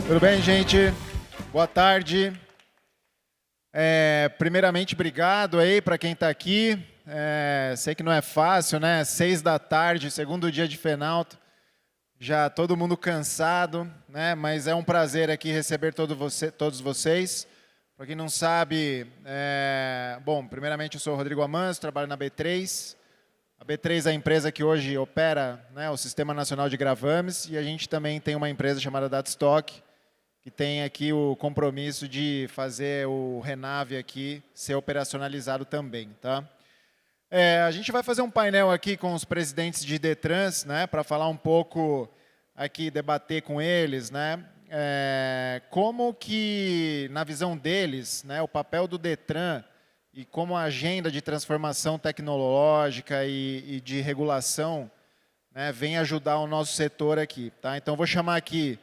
Tudo bem, gente? Boa tarde. Primeiramente, obrigado aí para quem está aqui. Sei que não é fácil, né? 6 da tarde, segundo dia de Fenalto. Já todo mundo cansado, né? Mas é um prazer aqui receber todos vocês. Para quem não sabe, bom, primeiramente eu sou o Rodrigo Amanso, trabalho na B3. A B3 é a empresa que hoje opera, né, o Sistema Nacional de Gravames, e a gente também tem uma empresa chamada Datastock, que tem aqui o compromisso de fazer o Renave aqui ser operacionalizado também, tá? A gente vai fazer um painel aqui com os presidentes de Detrans, né, para falar um pouco aqui, debater com eles, né, como que, na visão deles, né, o papel do Detran e como a agenda de transformação tecnológica e de regulação, né, vem ajudar o nosso setor aqui, tá? Então, vou chamar aqui,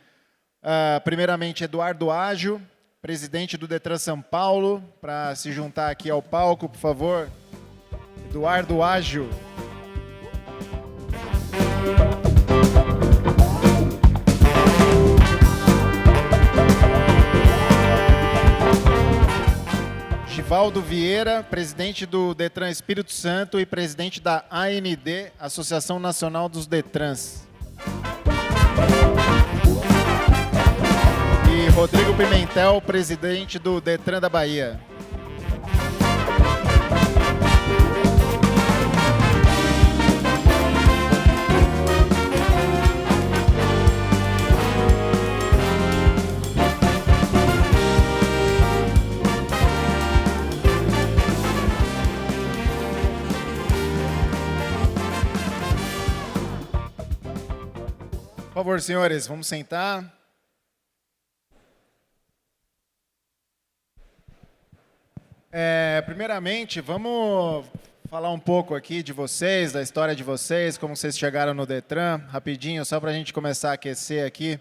primeiramente, Eduardo Ágio, presidente do Detran São Paulo, para se juntar aqui ao palco, por favor. Eduardo Ágio. Givaldo Vieira, presidente do Detran Espírito Santo e presidente da AND, Associação Nacional dos Detrans. E Rodrigo Pimentel, presidente do Detran da Bahia. Por favor, senhores, vamos sentar. Primeiramente, vamos falar um pouco aqui de vocês, da história de vocês, como vocês chegaram no Detran, rapidinho, só para a gente começar a aquecer aqui.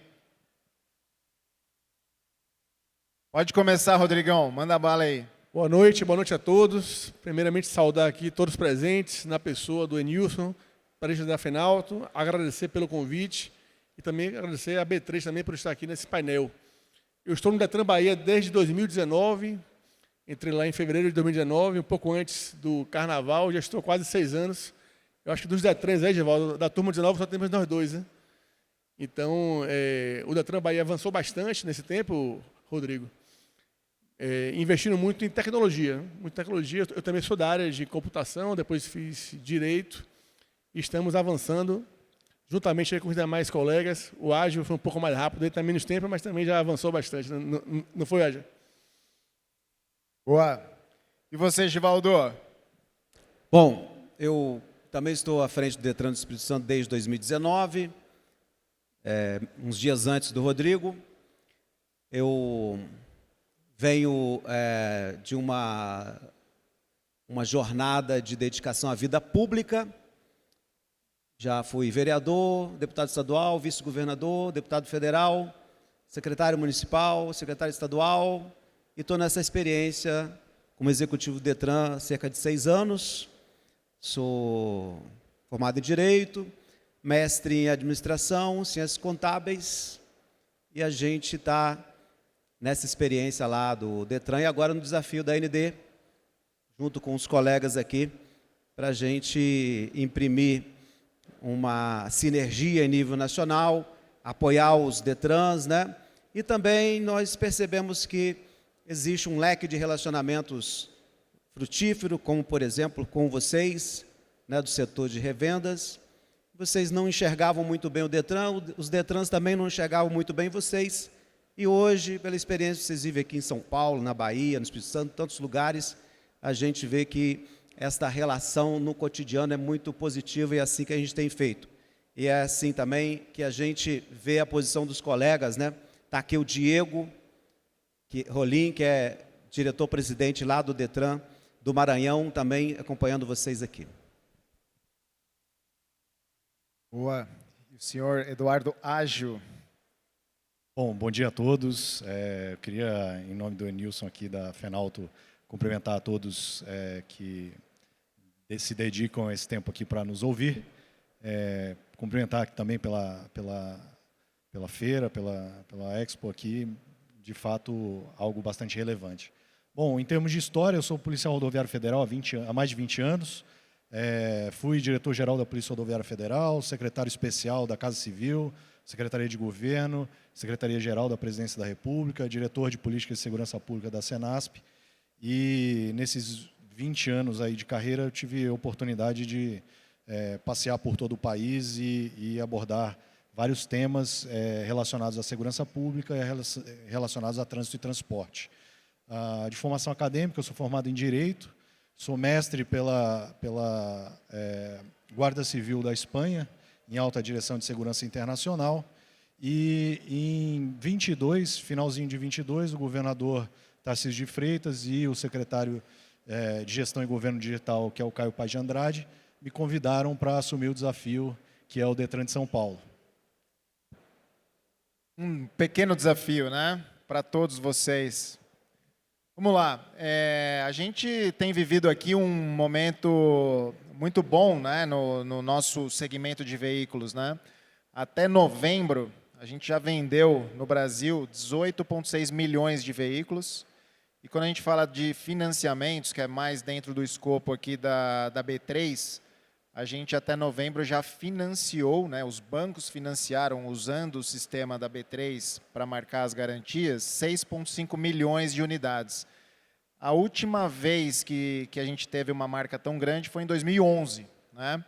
Pode começar, Rodrigão, manda bala aí. Boa noite a todos. Primeiramente, saudar aqui todos os presentes, na pessoa do Enilson, presidente da Fenalto, agradecer pelo convite e também agradecer a B3 também por estar aqui nesse painel. Eu estou no Detran Bahia desde 2019, entrei lá em fevereiro de 2019, um pouco antes do Carnaval, já estou há quase 6 anos. Eu acho que dos Detrans aí, Givaldo, da turma 19 só temos nós dois, né? Então, o Detran Bahia avançou bastante nesse tempo, Rodrigo, investindo muito em tecnologia. Eu também sou da área de computação, depois fiz Direito, e estamos avançando juntamente aí com os demais colegas. O Ágil foi um pouco mais rápido, ele está menos tempo, mas também já avançou bastante. Não foi, Ágil? Boa. E você, Givaldo? Bom, eu também estou à frente do Detran do Espírito Santo desde 2019, uns dias antes do Rodrigo. Eu venho de uma jornada de dedicação à vida pública. Já fui vereador, deputado estadual, vice-governador, deputado federal, secretário municipal, secretário estadual, e estou nessa experiência como executivo do Detran há cerca de 6 anos. Sou formado em Direito, mestre em Administração, Ciências Contábeis, e a gente está nessa experiência lá do Detran e agora no desafio da AND, junto com os colegas aqui, para a gente imprimir uma sinergia em nível nacional, apoiar os Detrans, né? E também nós percebemos que existe um leque de relacionamentos frutífero, como, por exemplo, com vocês, né, do setor de revendas. Vocês não enxergavam muito bem o Detran, os Detrans também não enxergavam muito bem vocês. E hoje, pela experiência que vocês vivem aqui em São Paulo, na Bahia, no Espírito Santo, em tantos lugares, a gente vê que esta relação no cotidiano é muito positiva e é assim que a gente tem feito. E é assim também que a gente vê a posição dos colegas, né? Está aqui o Diego Rolim, que é diretor-presidente lá do Detran do Maranhão, também acompanhando vocês aqui. Boa. E o senhor Eduardo Ágio. Bom dia a todos. Eu queria, em nome do Enilson aqui da Fenalto, cumprimentar a todos que se dedicam esse tempo aqui para nos ouvir. Cumprimentar também pela pela feira, pela Expo aqui, de fato, algo bastante relevante. Bom, em termos de história, eu sou policial rodoviário federal há mais de 20 anos. Fui diretor-geral da Polícia Rodoviária Federal, secretário especial da Casa Civil, Secretaria de Governo, Secretaria-Geral da Presidência da República, diretor de Política de Segurança Pública da Senasp. E nesses 20 anos aí de carreira, eu tive a oportunidade de passear por todo o país e abordar vários temas relacionados à segurança pública e relacionados a trânsito e transporte. De formação acadêmica, eu sou formado em Direito, sou mestre pela Guarda Civil da Espanha, em Alta Direção de Segurança Internacional, e em 22, finalzinho de 22, o governador Tarcísio de Freitas e o secretário de Gestão e Governo Digital, que é o Caio Paz de Andrade, me convidaram para assumir o desafio que é o Detran de São Paulo. Um pequeno desafio, né, para todos vocês. Vamos lá. A gente tem vivido aqui um momento muito bom, né, no nosso segmento de veículos, né? Até novembro, a gente já vendeu no Brasil 18,6 milhões de veículos. E quando a gente fala de financiamentos, que é mais dentro do escopo aqui da B3, a gente até novembro já financiou, né, os bancos financiaram, usando o sistema da B3 para marcar as garantias, 6,5 milhões de unidades. A última vez que a gente teve uma marca tão grande foi em 2011. Né?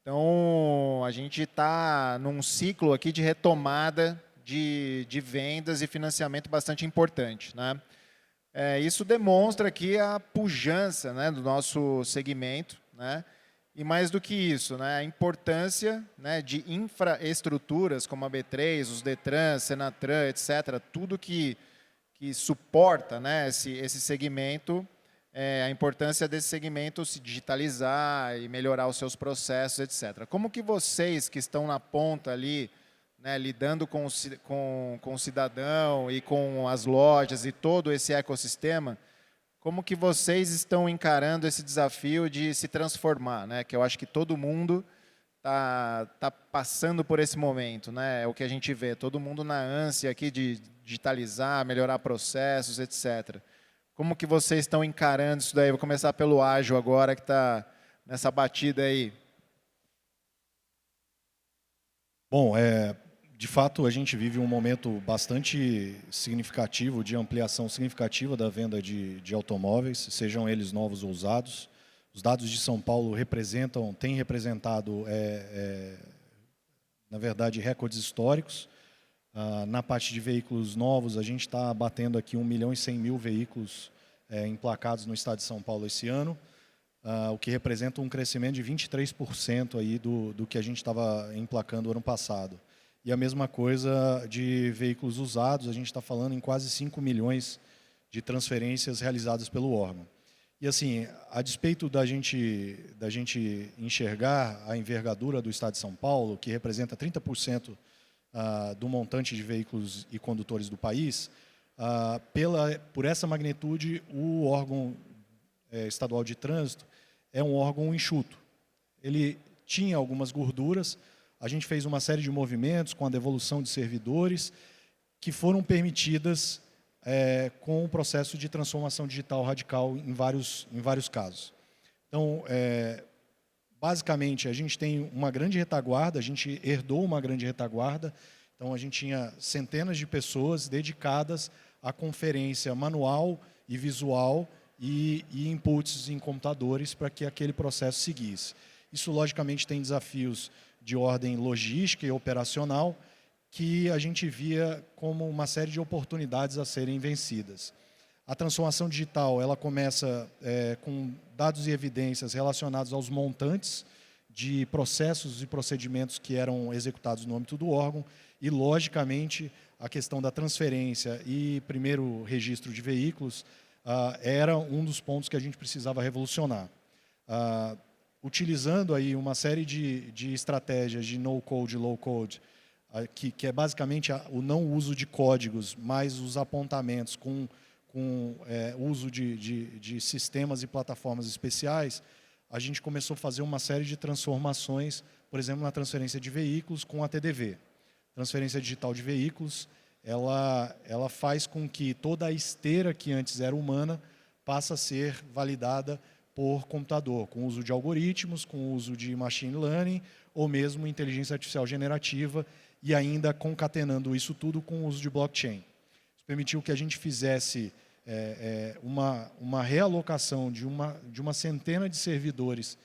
Então, a gente está num ciclo aqui de retomada de vendas e financiamento bastante importante. Né? Isso demonstra aqui a pujança, né, do nosso segmento, né? E mais do que isso, né, a importância, né, de infraestruturas como a B3, os Detran, Senatran, etc., tudo que suporta, né, esse segmento, a importância desse segmento se digitalizar e melhorar os seus processos, etc. Como que vocês que estão na ponta ali, né, lidando com o cidadão e com as lojas e todo esse ecossistema, como que vocês estão encarando esse desafio de se transformar, né? Que eu acho que todo mundo tá passando por esse momento, né? É o que a gente vê, todo mundo na ânsia aqui de digitalizar, melhorar processos, etc. Como que vocês estão encarando isso daí? Vou começar pelo Ágil agora, que está nessa batida aí. Bom, de fato, a gente vive um momento bastante significativo, de ampliação significativa da venda de automóveis, sejam eles novos ou usados. Os dados de São Paulo têm representado, na verdade, recordes históricos. Na parte de veículos novos, a gente está batendo aqui 1.100.000 veículos emplacados no estado de São Paulo esse ano, o que representa um crescimento de 23% aí do que a gente estava emplacando ano passado. E a mesma coisa de veículos usados, a gente está falando em quase 5 milhões de transferências realizadas pelo órgão. E assim, a despeito da gente enxergar a envergadura do estado de São Paulo, que representa 30% do montante de veículos e condutores do país, por essa magnitude, o órgão estadual de trânsito é um órgão enxuto. Ele tinha algumas gorduras. A gente fez uma série de movimentos com a devolução de servidores que foram permitidas com o processo de transformação digital radical em vários casos. Então, basicamente, a gente tem uma grande retaguarda, a gente herdou uma grande retaguarda, então a gente tinha centenas de pessoas dedicadas à conferência manual e visual e inputs em computadores para que aquele processo seguisse. Isso, logicamente, tem desafios de ordem logística e operacional, que a gente via como uma série de oportunidades a serem vencidas. A transformação digital ela começa com dados e evidências relacionados aos montantes de processos e procedimentos que eram executados no âmbito do órgão e, logicamente, a questão da transferência e primeiro registro de veículos era um dos pontos que a gente precisava revolucionar. Utilizando aí uma série de estratégias de no-code, low-code, que é basicamente o não uso de códigos, mas os apontamentos com uso de sistemas e plataformas especiais, a gente começou a fazer uma série de transformações, por exemplo, na transferência de veículos com a TDV. Transferência digital de veículos, ela faz com que toda a esteira que antes era humana passe a ser validada por computador, com o uso de algoritmos, com o uso de machine learning ou mesmo inteligência artificial generativa e ainda concatenando isso tudo com o uso de blockchain. Isso permitiu que a gente fizesse uma realocação de uma centena de servidores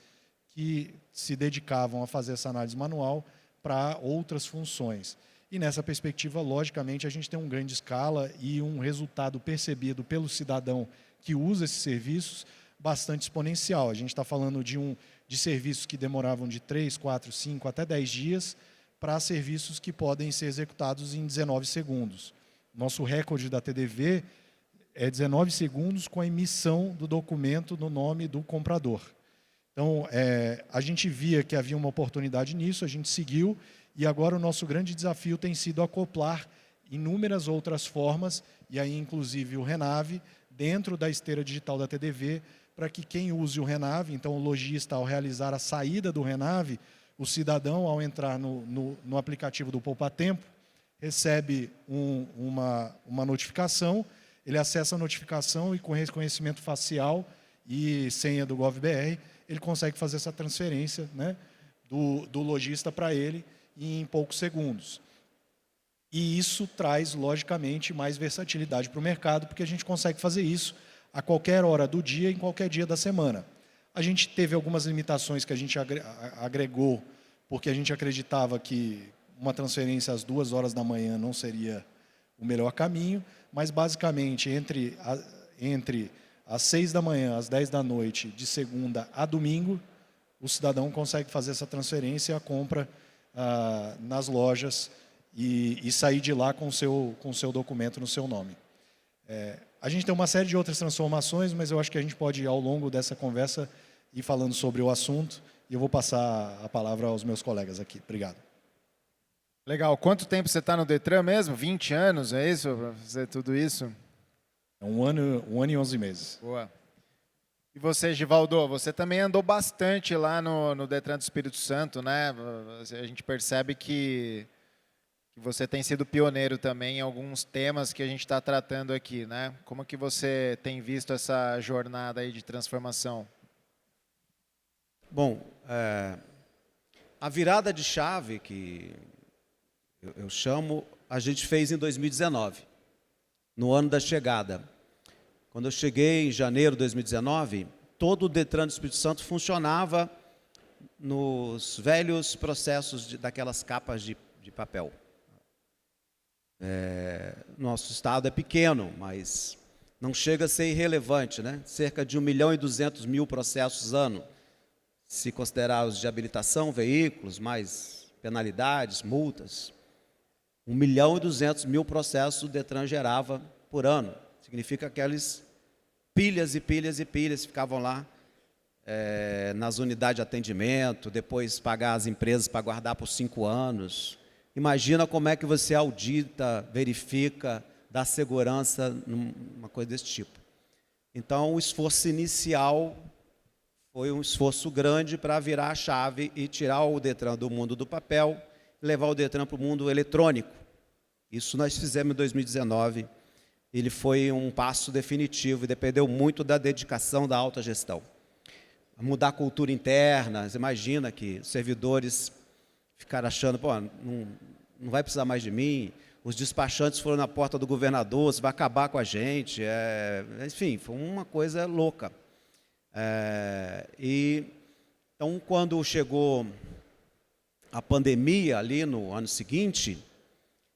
que se dedicavam a fazer essa análise manual para outras funções. E nessa perspectiva, logicamente, a gente tem um ganho de escala e um resultado percebido pelo cidadão que usa esses serviços bastante exponencial. A gente está falando de serviços que demoravam de 3, 4, 5 até 10 dias para serviços que podem ser executados em 19 segundos. Nosso recorde da TDV é 19 segundos com a emissão do documento no nome do comprador. Então, a gente via que havia uma oportunidade nisso, a gente seguiu, e agora o nosso grande desafio tem sido acoplar inúmeras outras formas, e aí inclusive o Renave, dentro da esteira digital da TDV, para que quem use o Renave, então o lojista, ao realizar a saída do Renave, o cidadão, ao entrar no aplicativo do Poupa Tempo, recebe uma notificação, ele acessa a notificação e com reconhecimento facial e senha do GovBR, ele consegue fazer essa transferência, né, do lojista para ele em poucos segundos. E isso traz, logicamente, mais versatilidade para o mercado, porque a gente consegue fazer isso a qualquer hora do dia, em qualquer dia da semana. A gente teve algumas limitações que a gente agregou, porque a gente acreditava que uma transferência às 2 horas da manhã não seria o melhor caminho, mas basicamente entre às 6 da manhã, às 10 da noite, de segunda a domingo, o cidadão consegue fazer essa transferência e a compra nas lojas e sair de lá com o seu documento no seu nome. A gente tem uma série de outras transformações, mas eu acho que a gente pode, ao longo dessa conversa, ir falando sobre o assunto, e eu vou passar a palavra aos meus colegas aqui. Obrigado. Legal. Quanto tempo você está no Detran mesmo? 20 anos, é isso? Para fazer tudo isso? É 1 ano e 11 meses. Boa. E você, Givaldo, você também andou bastante lá no Detran do Espírito Santo, né? A gente percebe que você tem sido pioneiro também em alguns temas que a gente está tratando aqui, né? Como que você tem visto essa jornada aí de transformação? Bom, a virada de chave que eu chamo, a gente fez em 2019, no ano da chegada. Quando eu cheguei em janeiro de 2019, todo o Detran do Espírito Santo funcionava nos velhos processos daquelas capas de papel. Nosso estado é pequeno, mas não chega a ser irrelevante, né? Cerca de 1.200.000 processos ano, se considerar os de habilitação, veículos, mais penalidades, multas. 1.200.000 processos o Detran gerava por ano. Significa que aqueles pilhas e pilhas e pilhas ficavam lá nas unidades de atendimento, depois pagar as empresas para guardar por 5 anos. Imagina como é que você audita, verifica, dá segurança numa coisa desse tipo. Então, o esforço inicial foi um esforço grande para virar a chave e tirar o Detran do mundo do papel e levar o Detran para o mundo eletrônico. Isso nós fizemos em 2019. Ele foi um passo definitivo e dependeu muito da dedicação da alta gestão. Mudar a cultura interna, você imagina que os servidores ficaram achando, pô, não vai precisar mais de mim, os despachantes foram na porta do governador, você vai acabar com a gente, enfim, foi uma coisa louca. Então, quando chegou a pandemia ali no ano seguinte,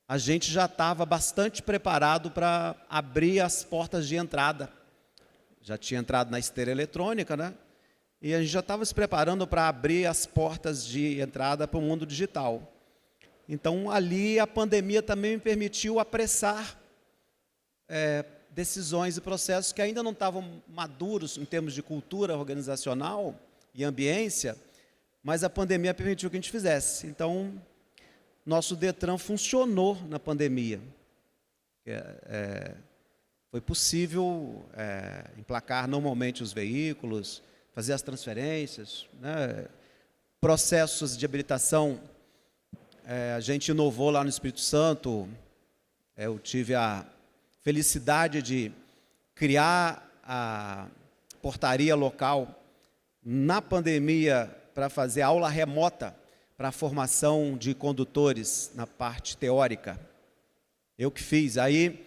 a gente já estava bastante preparado para abrir as portas de entrada. Já tinha entrado na esteira eletrônica, né? E a gente já estava se preparando para abrir as portas de entrada para o mundo digital. Então, ali, a pandemia também me permitiu apressar decisões e processos que ainda não estavam maduros em termos de cultura organizacional e ambiência, mas a pandemia permitiu que a gente fizesse. Então, nosso Detran funcionou na pandemia. Foi possível emplacar normalmente os veículos, fazer as transferências, né? Processos de habilitação a gente inovou lá no Espírito Santo. Eu tive a felicidade de criar a portaria local na pandemia para fazer aula remota para a formação de condutores na parte teórica. Eu que fiz. Aí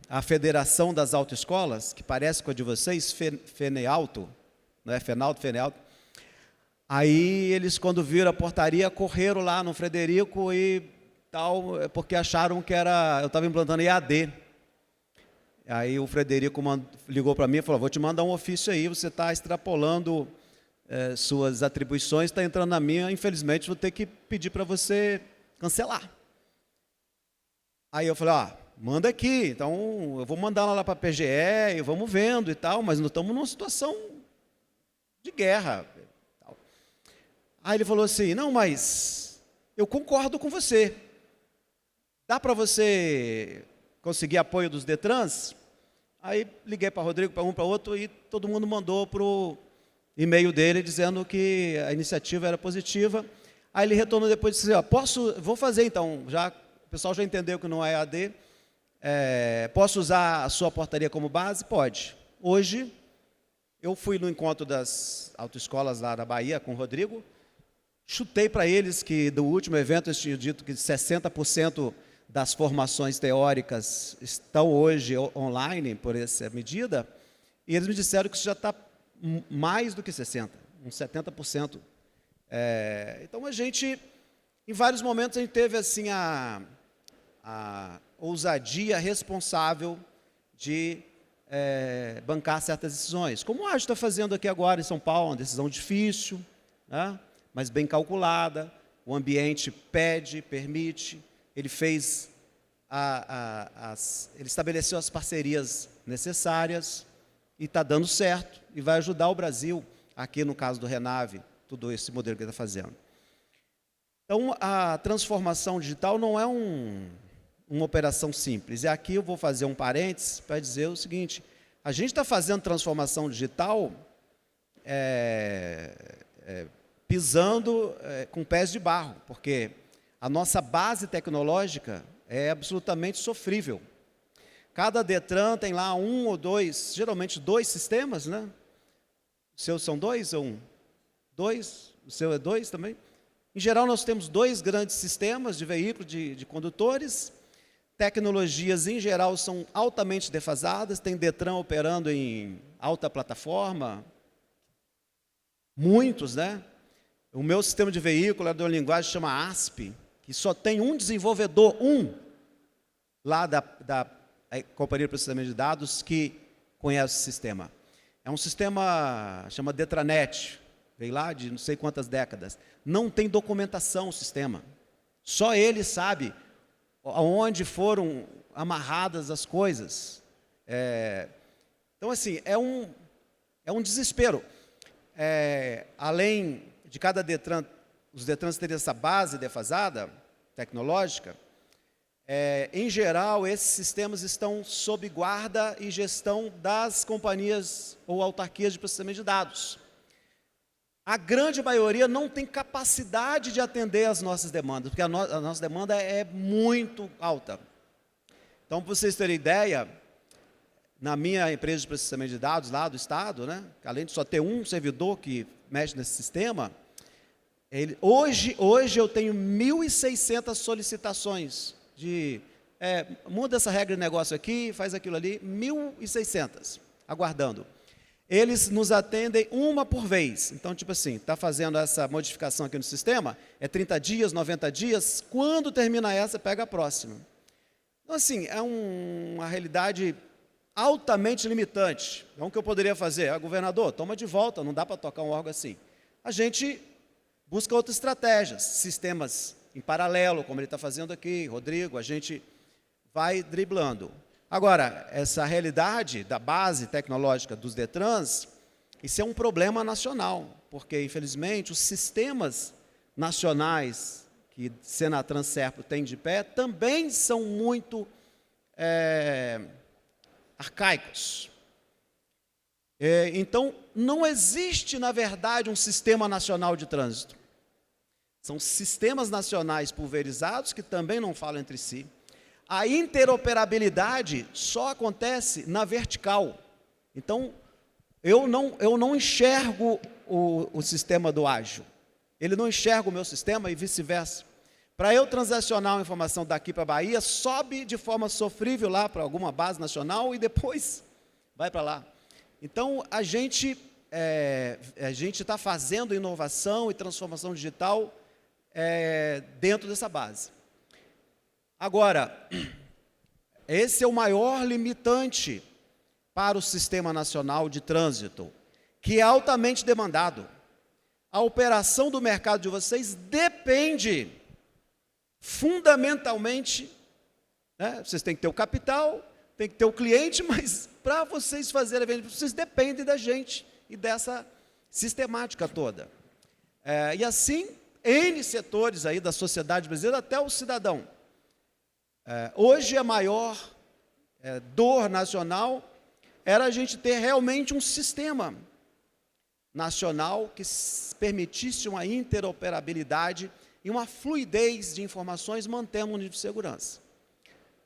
a Federação das Autoescolas, que parece com a de vocês, FENEALTO, não é FENALTO, FENEALTO. Aí eles, quando viram a portaria, correram lá no Frederico e tal, porque acharam que eu estava implantando EAD. Aí o Frederico ligou para mim e falou: vou te mandar um ofício aí, você está extrapolando suas atribuições, está entrando na minha, infelizmente vou ter que pedir para você cancelar. Aí eu falei: manda aqui, então eu vou mandar lá para a PGE e vamos vendo e tal, mas não estamos numa situação de guerra. Aí ele falou assim: não, mas eu concordo com você. Dá para você conseguir apoio dos Detrans? Aí liguei para Rodrigo, para um, para outro, e todo mundo mandou para o e-mail dele dizendo que a iniciativa era positiva. Aí ele retornou depois e disse: vou fazer então, o pessoal já entendeu que não é EAD, posso usar a sua portaria como base? Pode. Hoje, eu fui no encontro das autoescolas lá da Bahia com o Rodrigo, chutei para eles que do último evento eles tinham dito que 60% das formações teóricas estão hoje online por essa medida, e eles me disseram que isso já está mais do que 60%, uns 70%. Então a gente, em vários momentos, a gente teve assim a ousadia responsável de bancar certas decisões, como o Ágio está fazendo aqui agora em São Paulo, uma decisão difícil, né, mas bem calculada, o ambiente pede, permite. Ele fez ele estabeleceu as parcerias necessárias e está dando certo e vai ajudar o Brasil, aqui no caso do Renave, todo esse modelo que ele está fazendo. Então, a transformação digital não é uma operação simples. E aqui eu vou fazer um parênteses para dizer o seguinte: a gente está fazendo transformação digital pisando com pés de barro, porque a nossa base tecnológica é absolutamente sofrível. Cada Detran tem lá um ou dois, geralmente 2 sistemas, né? Os seus são 2 ou 1? 2, o seu é 2 também. Em geral, nós temos 2 grandes sistemas de veículos, de condutores. Tecnologias, em geral, são altamente defasadas. Tem Detran operando em alta plataforma. Muitos, né? O meu sistema de veículo é de uma linguagem que chama ASP, que só tem um desenvolvedor, lá da Companhia de Processamento de Dados, que conhece o sistema. É um sistema, chama Detranet, veio lá de não sei quantas décadas. Não tem documentação o sistema. Só ele sabe aonde foram amarradas as coisas. Então, assim, é um desespero. Além de cada Detran, os Detrans terem essa base defasada, tecnológica, em geral, esses sistemas estão sob guarda e gestão das companhias ou autarquias de processamento de dados. A grande maioria não tem capacidade de atender às nossas demandas, porque a nossa demanda é muito alta. Então, para vocês terem ideia, na minha empresa de processamento de dados lá do Estado, né, além de só ter um servidor que mexe nesse sistema, hoje eu tenho 1.600 solicitações de muda essa regra de negócio aqui, faz aquilo ali, 1.600, aguardando. Eles nos atendem uma por vez. Então, tipo assim, está fazendo essa modificação aqui no sistema, 30 dias, 90 dias, quando termina essa, pega a próxima. Então, assim, é uma realidade altamente limitante. Então, o que eu poderia fazer? Governador, toma de volta, não dá para tocar um órgão assim. A gente busca outras estratégias, sistemas em paralelo, como ele está fazendo aqui, Rodrigo, a gente vai driblando. Agora, essa realidade da base tecnológica dos Detrans, isso é um problema nacional, porque, infelizmente, os sistemas nacionais que Senatran Serpro tem de pé também são muito arcaicos. Então, não existe, na verdade, um sistema nacional de trânsito. São sistemas nacionais pulverizados que também não falam entre si. A interoperabilidade só acontece na vertical. Então, eu não enxergo o sistema do ágil. Ele não enxerga o meu sistema e vice-versa. Para eu transacionar uma informação daqui para a Bahia, sobe de forma sofrível lá para alguma base nacional e depois vai para lá. Então, a gente está fazendo inovação e transformação digital dentro dessa base. Agora, esse é o maior limitante para o Sistema Nacional de Trânsito, que é altamente demandado. A operação do mercado de vocês depende fundamentalmente, né? Vocês têm que ter o capital, tem que ter o cliente, mas para vocês fazerem a venda, vocês dependem da gente e dessa sistemática toda. E assim, N setores aí da sociedade brasileira, até o cidadão. Hoje a maior dor nacional era a gente ter realmente um sistema nacional que permitisse uma interoperabilidade e uma fluidez de informações, mantendo um nível de segurança.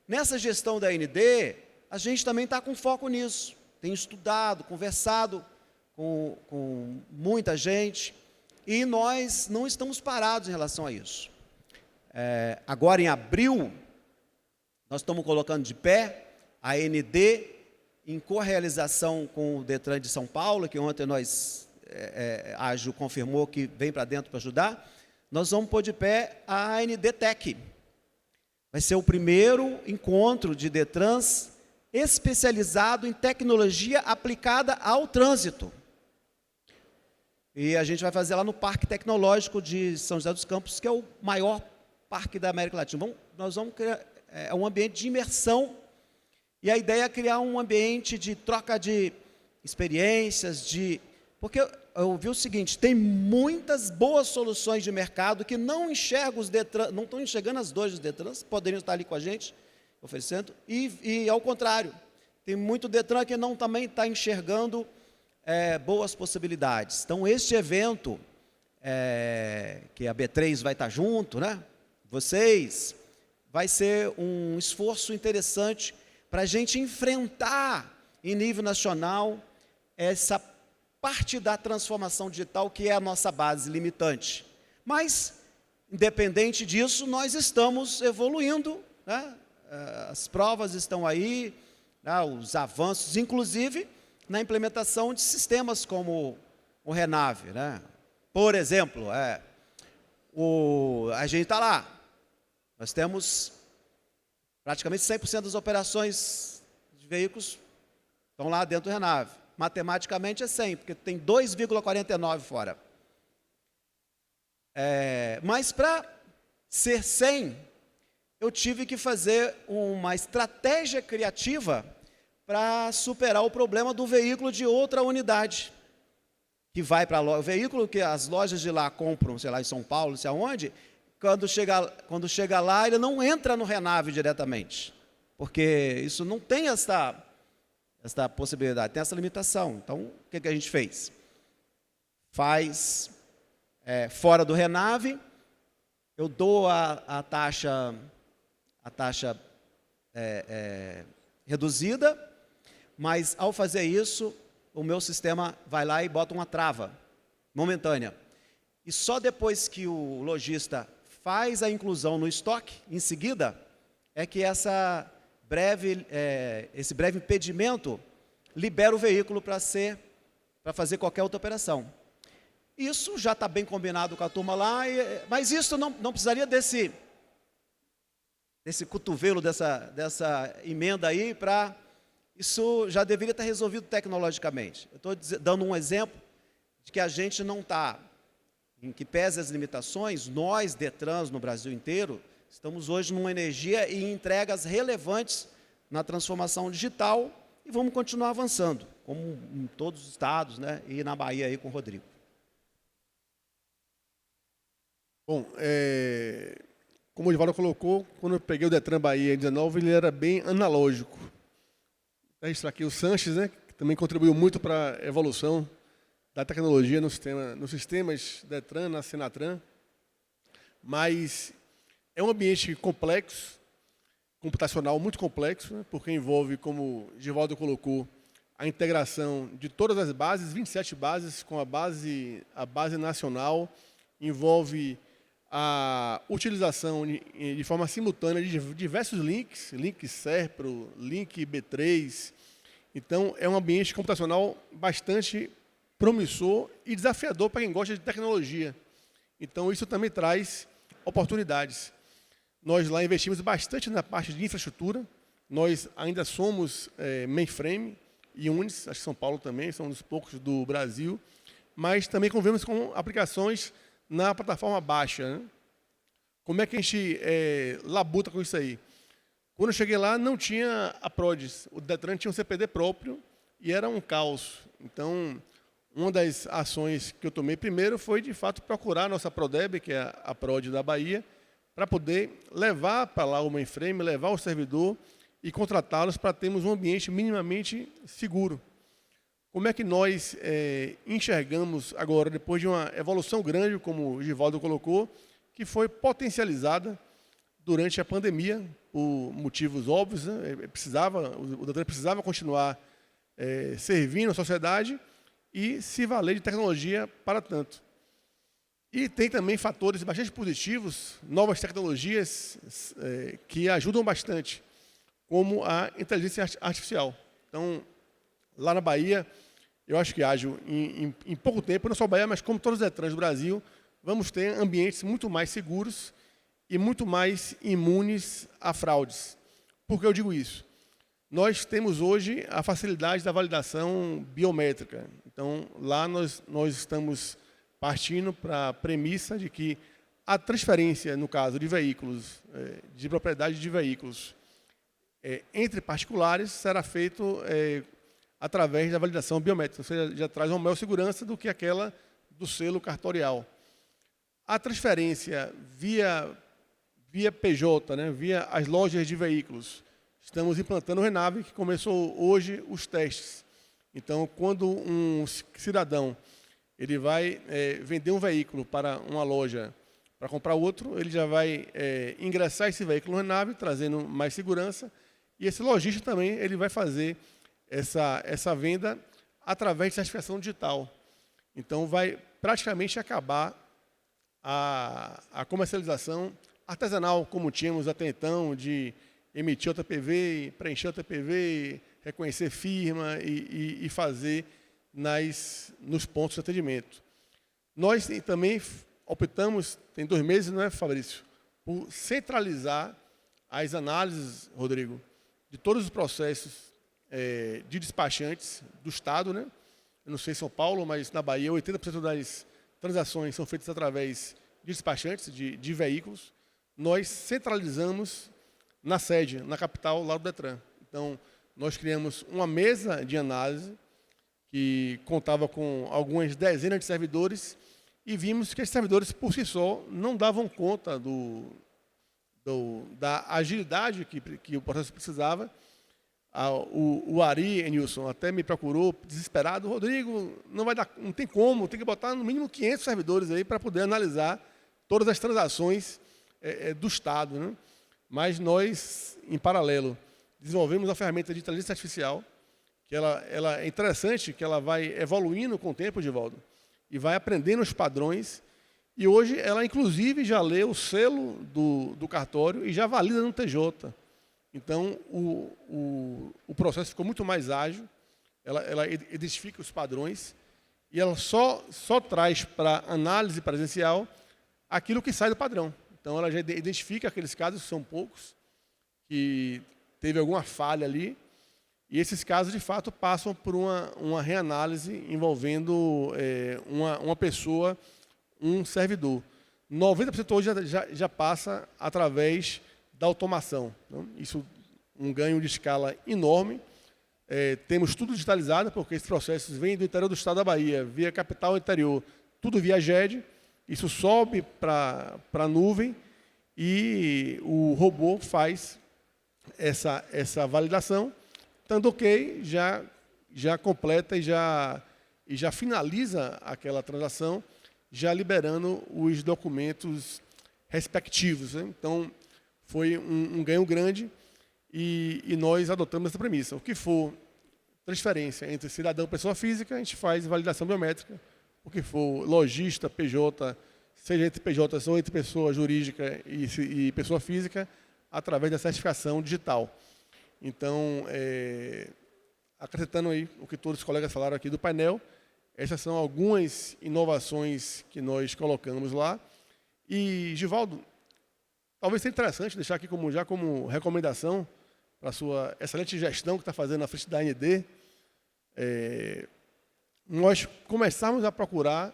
Nessa gestão da AND, a gente também está com foco nisso. Tem estudado, conversado com muita gente, e nós não estamos parados em relação a isso. Agora, em abril, nós estamos colocando de pé a AND em correalização com o Detran de São Paulo, que ontem a Ágil confirmou que vem para dentro para ajudar. Nós vamos pôr de pé a AND Tech. Vai ser o primeiro encontro de Detrans especializado em tecnologia aplicada ao trânsito. E a gente vai fazer lá no Parque Tecnológico de São José dos Campos, que é o maior parque da América Latina. Nós vamos criar um ambiente de imersão, e a ideia é criar um ambiente de troca de experiências, porque eu vi o seguinte, tem muitas boas soluções de mercado que não enxergam os Detran, não estão enxergando as dores dos Detrans, poderiam estar ali com a gente, oferecendo, e ao contrário, tem muito Detran que também está enxergando boas possibilidades. Então, este evento, que a B3 vai estar junto, né? Vocês, vai ser um esforço interessante para a gente enfrentar, em nível nacional, essa parte da transformação digital que é a nossa base limitante. Mas, independente disso, nós estamos evoluindo, né? As provas estão aí, né? Os avanços, inclusive, na implementação de sistemas como o Renave, né? Por exemplo, a gente está lá, nós temos praticamente 100% das operações de veículos estão lá dentro do Renave. Matematicamente é 100, porque tem 2,49 fora. Mas para ser 100, eu tive que fazer uma estratégia criativa para superar o problema do veículo de outra unidade, que vai para o veículo que as lojas de lá compram, sei lá, em São Paulo, sei aonde, quando chega lá, ele não entra no Renave diretamente, porque isso não tem esta possibilidade, tem essa limitação. Então, o que a gente fez? Faz fora do Renave, eu dou a taxa reduzida, mas ao fazer isso, o meu sistema vai lá e bota uma trava momentânea. E só depois que o lojista faz a inclusão no estoque, em seguida, é que esse breve impedimento libera o veículo para fazer qualquer outra operação. Isso já está bem combinado com a turma lá, mas isso não precisaria desse cotovelo, dessa emenda aí, isso já deveria estar resolvido tecnologicamente. Eu estou dando um exemplo de que a gente não está, em que pese as limitações, nós, Detrans, no Brasil inteiro, estamos hoje numa energia e entregas relevantes na transformação digital e vamos continuar avançando, como em todos os estados, né? E na Bahia aí com o Rodrigo. Bom, como o Edivaldo colocou, quando eu peguei o Detran Bahia em 19, ele era bem analógico. Vou registrar aqui o Sanches, né, que também contribuiu muito para a evolução da tecnologia nos sistemas Detran, na Senatran. mas é um ambiente complexo, computacional muito complexo, né, porque envolve, como o Givaldo colocou, a integração de todas as bases, 27 bases com a base nacional, envolve a utilização de forma simultânea de diversos links, link SERPRO, link B3. Então, é um ambiente computacional bastante promissor e desafiador para quem gosta de tecnologia. Então, isso também traz oportunidades. Nós lá investimos bastante na parte de infraestrutura. Nós ainda somos mainframe e Unis, acho que São Paulo também, são um dos poucos do Brasil, mas também convivemos com aplicações na plataforma baixa. Né? Como é que a gente labuta com isso aí? Quando eu cheguei lá, não tinha a PRODES. O Detran tinha um CPD próprio e era um caos. Então, uma das ações que eu tomei primeiro foi, de fato, procurar a nossa PRODEB, que é a PRODE da Bahia, para poder levar para lá o mainframe, levar o servidor e contratá-los para termos um ambiente minimamente seguro. Como é que nós enxergamos agora, depois de uma evolução grande, como o Givaldo colocou, que foi potencializada durante a pandemia, por motivos óbvios, né? O Detran precisava continuar servindo a sociedade e se valer de tecnologia para tanto. E tem também fatores bastante positivos, novas tecnologias que ajudam bastante, como a inteligência artificial. Então, lá na Bahia, eu acho que ágil, em pouco tempo, não só a Bahia, mas como todos os Detrans do Brasil, vamos ter ambientes muito mais seguros e muito mais imunes a fraudes. Por que eu digo isso? Nós temos hoje a facilidade da validação biométrica. Então, lá nós estamos partindo para a premissa de que a transferência, no caso de veículos, de propriedade de veículos, entre particulares, será feito através da validação biométrica. Ou seja, já traz uma maior segurança do que aquela do selo cartorial. A transferência via PJ, né, via as lojas de veículos, estamos implantando o Renave, que começou hoje os testes. Então, quando um cidadão ele vai vender um veículo para uma loja para comprar outro, ele já vai ingressar esse veículo no Renave, trazendo mais segurança, e esse lojista também ele vai fazer essa venda através de certificação digital. Então, vai praticamente acabar a comercialização artesanal, como tínhamos até então, de emitir outra PV, preencher outra PV, reconhecer firma e fazer nos pontos de atendimento. Nós também optamos, tem 2 meses, não é, Fabrício, por centralizar as análises, Rodrigo, de todos os processos de despachantes do Estado, né? Eu não sei em São Paulo, mas na Bahia 80% das transações são feitas através de despachantes, de veículos. Nós centralizamos na sede, na capital, lá do Detran. Então, nós criamos uma mesa de análise que contava com algumas dezenas de servidores e vimos que esses servidores, por si só, não davam conta da agilidade que o processo precisava. O Ari, Nilson, até me procurou, desesperado, Rodrigo, não tem como, tem que botar no mínimo 500 servidores aí para poder analisar todas as transações do Estado. Né? Mas nós, em paralelo, desenvolvemos uma ferramenta de inteligência artificial, que ela é interessante, que ela vai evoluindo com o tempo, Givaldo, e vai aprendendo os padrões, e hoje ela, inclusive, já lê o selo do cartório e já valida no TJ. Então, o processo ficou muito mais ágil, ela identifica os padrões, e ela só traz para análise presencial aquilo que sai do padrão. Então, ela já identifica aqueles casos, que são poucos, que teve alguma falha ali, e esses casos, de fato, passam por uma reanálise envolvendo uma pessoa, um servidor. 90% hoje já passa através da automação. Então, isso é um ganho de escala enorme. Temos tudo digitalizado, porque esses processos vêm do interior do estado da Bahia, via capital interior, tudo via GED. Isso sobe para a nuvem e o robô faz essa validação. Estando ok, já completa e já finaliza aquela transação, já liberando os documentos respectivos, né? Então, foi um ganho grande e nós adotamos essa premissa. O que for transferência entre cidadão e pessoa física, a gente faz validação biométrica. O que for lojista, PJ, seja entre PJs ou entre pessoa jurídica e pessoa física, através da certificação digital. Então, acrescentando aí o que todos os colegas falaram aqui do painel, essas são algumas inovações que nós colocamos lá. E, Givaldo, talvez seja interessante deixar aqui como recomendação para a sua excelente gestão que está fazendo na frente da AND, nós começarmos a procurar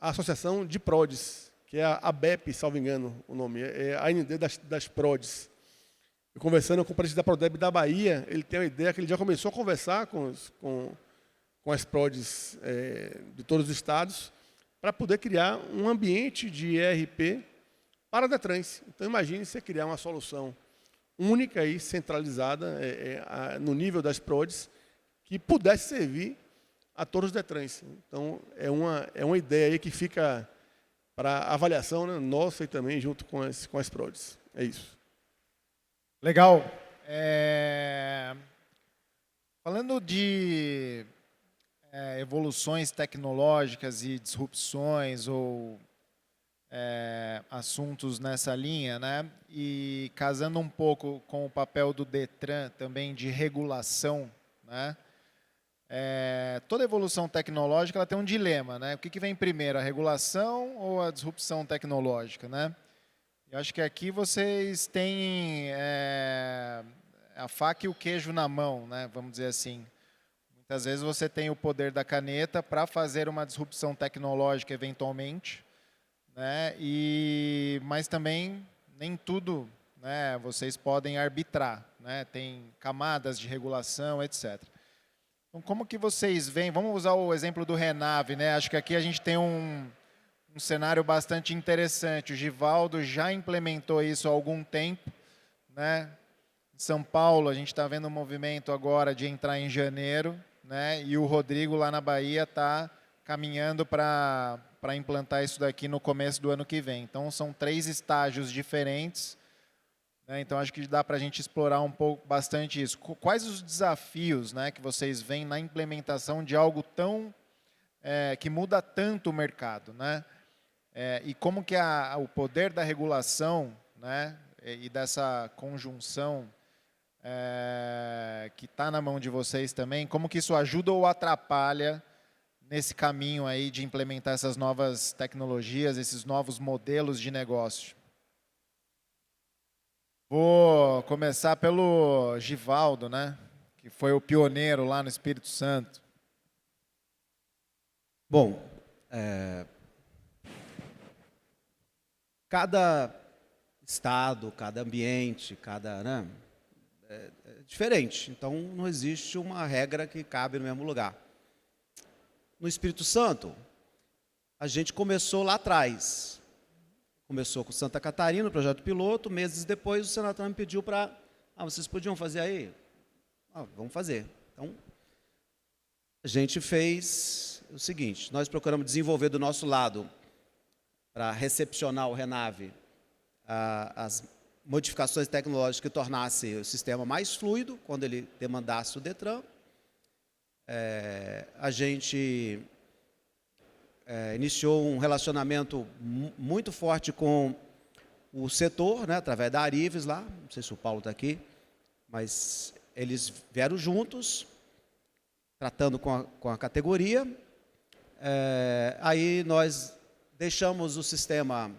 a Associação de PRODES, que é a ABEP, salvo engano o nome, é a AND das PRODES. Eu conversando com o presidente da Prodeb da Bahia, ele tem uma ideia que ele já começou a conversar com as PRODES de todos os estados, para poder criar um ambiente de ERP para Detrans. Então, imagine você criar uma solução única e centralizada no nível das PRODES, que pudesse servir a todos os Detrans. Então, é uma ideia aí que fica para avaliação, né, nossa e também junto com as PRODES. É isso. Legal. Falando de evoluções tecnológicas e disrupções ou assuntos nessa linha, né? E casando um pouco com o papel do Detran também de regulação, né? Toda evolução tecnológica ela tem um dilema, né? O que vem primeiro, a regulação ou a disrupção tecnológica, né? Eu acho que aqui vocês têm a faca e o queijo na mão, né? Vamos dizer assim. Muitas vezes você tem o poder da caneta para fazer uma disrupção tecnológica eventualmente, né? Mas também nem tudo, né, vocês podem arbitrar, né? Tem camadas de regulação, etc. Então, como que vocês veem? Vamos usar o exemplo do Renave, né? Acho que aqui a gente tem um cenário bastante interessante. O Givaldo já implementou isso há algum tempo, né? Em São Paulo, a gente está vendo um movimento agora de entrar em janeiro, né? E o Rodrigo, lá na Bahia, está caminhando para implantar isso daqui no começo do ano que vem. Então, são 3 estágios diferentes, né? Então, acho que dá para a gente explorar um pouco, bastante isso. Quais os desafios, né, que vocês veem na implementação de algo tão que muda tanto o mercado, né? E como que o poder da regulação, né, e dessa conjunção que está na mão de vocês também, como que isso ajuda ou atrapalha nesse caminho aí de implementar essas novas tecnologias, esses novos modelos de negócio? Vou começar pelo Givaldo, né, que foi o pioneiro lá no Espírito Santo. Bom, cada estado, cada ambiente, né, é diferente. Então, não existe uma regra que cabe no mesmo lugar. No Espírito Santo, a gente começou lá atrás. Começou com Santa Catarina, o projeto piloto. Meses depois, o senador me pediu para... vocês podiam fazer aí? Vamos fazer. Então, a gente fez o seguinte, nós procuramos desenvolver do nosso lado, para recepcionar o Renave, as modificações tecnológicas que tornassem o sistema mais fluido, quando ele demandasse o Detran. A gente iniciou um relacionamento muito forte com o setor, né, através da Arives lá, não sei se o Paulo está aqui, mas eles vieram juntos, tratando com a categoria. Aí nós deixamos o sistema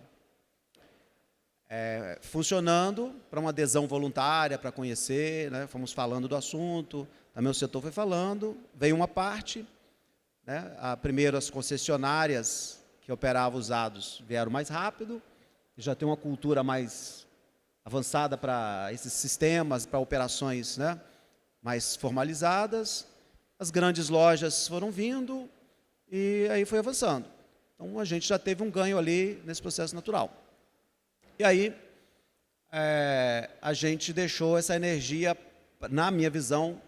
funcionando para uma adesão voluntária, para conhecer, né? Fomos falando do assunto, também o setor foi falando, veio uma parte, né? Primeiro as concessionárias que operavam usados vieram mais rápido, já tem uma cultura mais avançada para esses sistemas, para operações, né, mais formalizadas. As grandes lojas foram vindo e aí foi avançando. Então, a gente já teve um ganho ali nesse processo natural. E aí, a gente deixou essa energia, na minha visão,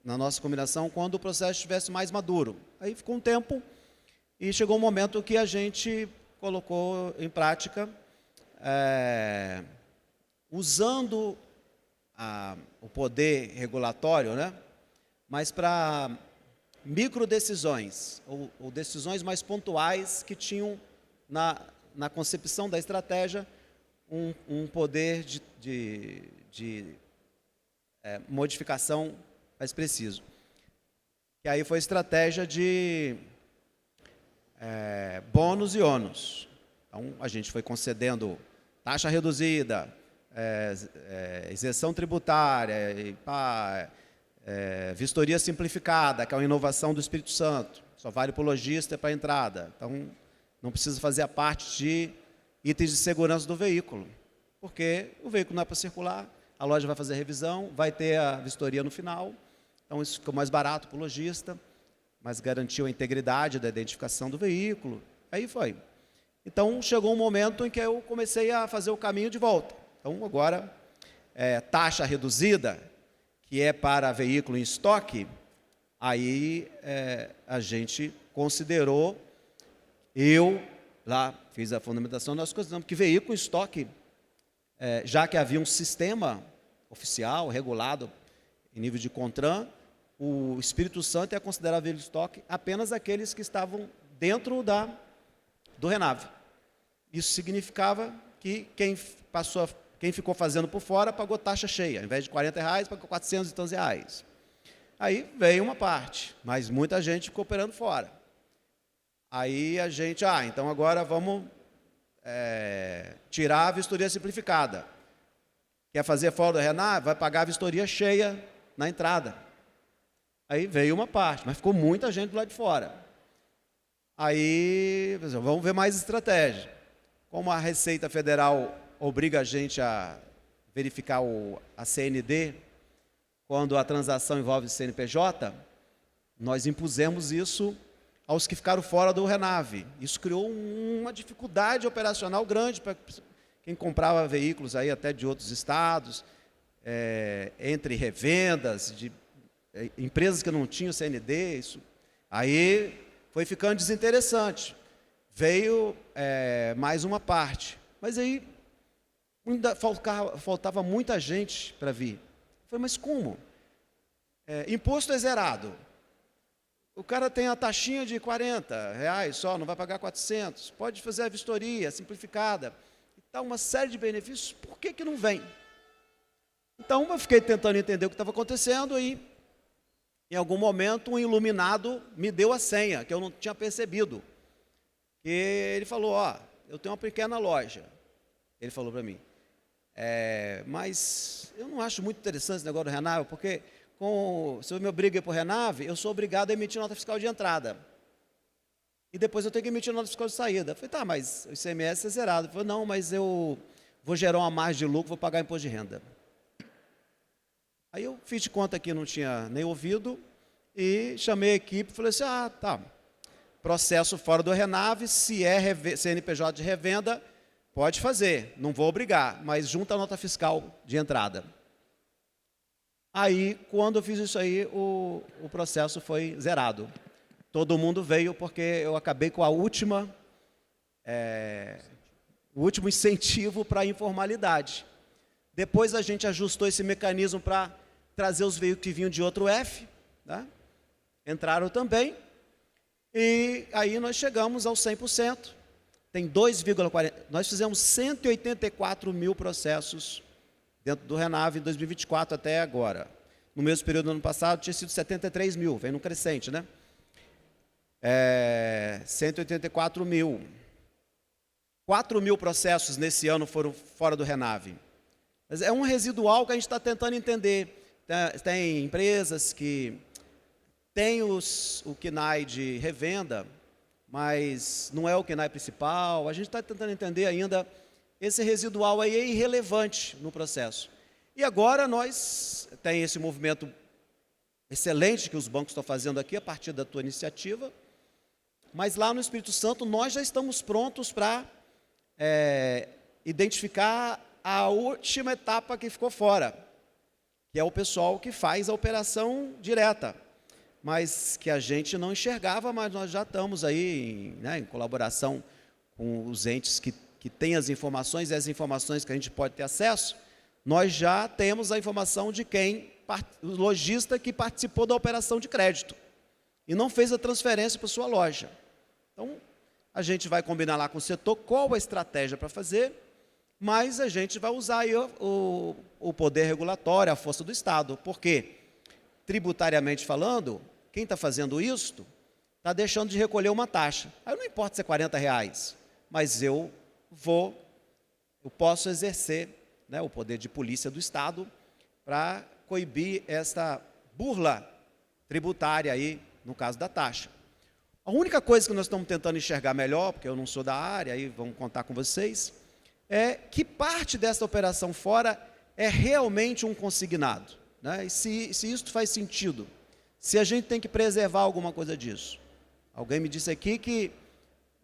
na nossa combinação, quando o processo estivesse mais maduro. Aí ficou um tempo e chegou um momento que a gente colocou em prática usando o poder regulatório, né, mas para microdecisões, ou decisões mais pontuais que tinham na concepção da estratégia um poder de modificação mais preciso. Que aí foi a estratégia de bônus e ônus. Então, a gente foi concedendo taxa reduzida, isenção tributária, vistoria simplificada, que é uma inovação do Espírito Santo, só vale para o lojista para a entrada. Então, não precisa fazer a parte de itens de segurança do veículo, porque o veículo não é para circular, a loja vai fazer a revisão, vai ter a vistoria no final, então isso ficou mais barato para o lojista, mas garantiu a integridade da identificação do veículo, aí foi. Então, chegou um momento em que eu comecei a fazer o caminho de volta. Então, agora, taxa reduzida, que é para veículo em estoque, aí a gente considerou, eu lá fiz a fundamentação, nós consideramos que veículo em estoque, já que havia um sistema oficial, regulado, em nível de CONTRAN, o Espírito Santo ia considerar veículo em estoque apenas aqueles que estavam dentro do RENAVE. Isso significava que quem ficou fazendo por fora pagou taxa cheia, ao invés de R$40, pagou 400 e tantos reais. Aí veio uma parte, mas muita gente ficou operando fora. Aí a gente, então agora vamos tirar a vistoria simplificada. Quer fazer fora do RENAVE? Vai pagar a vistoria cheia na entrada. Aí veio uma parte, mas ficou muita gente do lado de fora. Aí, vamos ver mais estratégia. Como a Receita Federal obriga a gente a verificar a CND, quando a transação envolve CNPJ, nós impusemos isso aos que ficaram fora do RENAVE. Isso criou uma dificuldade operacional grande para quem comprava veículos aí até de outros estados, entre revendas, de empresas que não tinham CND, isso aí foi ficando desinteressante. Veio mais uma parte, mas aí ainda faltava muita gente para vir. Eu falei, mas como? Imposto é zerado. O cara tem a taxinha de R$40 só, não vai pagar 400. Pode fazer a vistoria simplificada. E tal, uma série de benefícios. Por que não vem? Então, eu fiquei tentando entender o que estava acontecendo e, em algum momento, um iluminado me deu a senha, que eu não tinha percebido. E ele falou, eu tenho uma pequena loja. Ele falou para mim, mas eu não acho muito interessante esse negócio do RENAVE, porque se eu me obrigo a ir para o RENAVE, eu sou obrigado a emitir nota fiscal de entrada. E depois eu tenho que emitir nota fiscal de saída. Eu falei, tá, mas o ICMS é zerado. Ele falou, não, mas eu vou gerar uma margem de lucro, vou pagar imposto de renda. Aí eu fiz de conta que não tinha nem ouvido e chamei a equipe e falei assim, tá, processo fora do RENAVE, se é CNPJ de revenda, pode fazer, não vou obrigar, mas junta a nota fiscal de entrada. Aí, quando eu fiz isso aí, o processo foi zerado. Todo mundo veio porque eu acabei com o último incentivo para a informalidade. Depois a gente ajustou esse mecanismo para trazer os veículos que vinham de outro F, né? Entraram também, e aí nós chegamos aos 100%. Tem 2,40. Nós fizemos 184 mil processos dentro do RENAVE em 2024 até agora. No mesmo período do ano passado tinha sido 73 mil, vem no crescente, né? 184 mil. 4 mil processos nesse ano foram fora do RENAVE. Mas é um residual que a gente está tentando entender. Tem empresas que têm o KNAI de revenda, mas não é o KNAI principal. A gente está tentando entender ainda. Esse residual aí é irrelevante no processo. E agora nós tem esse movimento excelente que os bancos estão fazendo aqui a partir da tua iniciativa, mas lá no Espírito Santo nós já estamos prontos para identificar a última etapa que ficou fora, que é o pessoal que faz a operação direta, mas que a gente não enxergava, mas nós já estamos aí em colaboração com os entes que que têm as informações e as informações que a gente pode ter acesso, nós já temos a informação de o lojista que participou da operação de crédito e não fez a transferência para sua loja. Então, a gente vai combinar lá com o setor qual a estratégia para fazer, mas a gente vai usar aí o poder regulatório, a força do Estado, porque, tributariamente falando, quem está fazendo isso está deixando de recolher uma taxa. Aí não importa se é R$40, mas eu posso exercer, né, o poder de polícia do Estado para coibir esta burla tributária aí, no caso da taxa. A única coisa que nós estamos tentando enxergar melhor, porque eu não sou da área, aí vamos contar com vocês, é que parte dessa operação fora é realmente um consignado, né? E se isso faz sentido, se a gente tem que preservar alguma coisa disso. Alguém me disse aqui que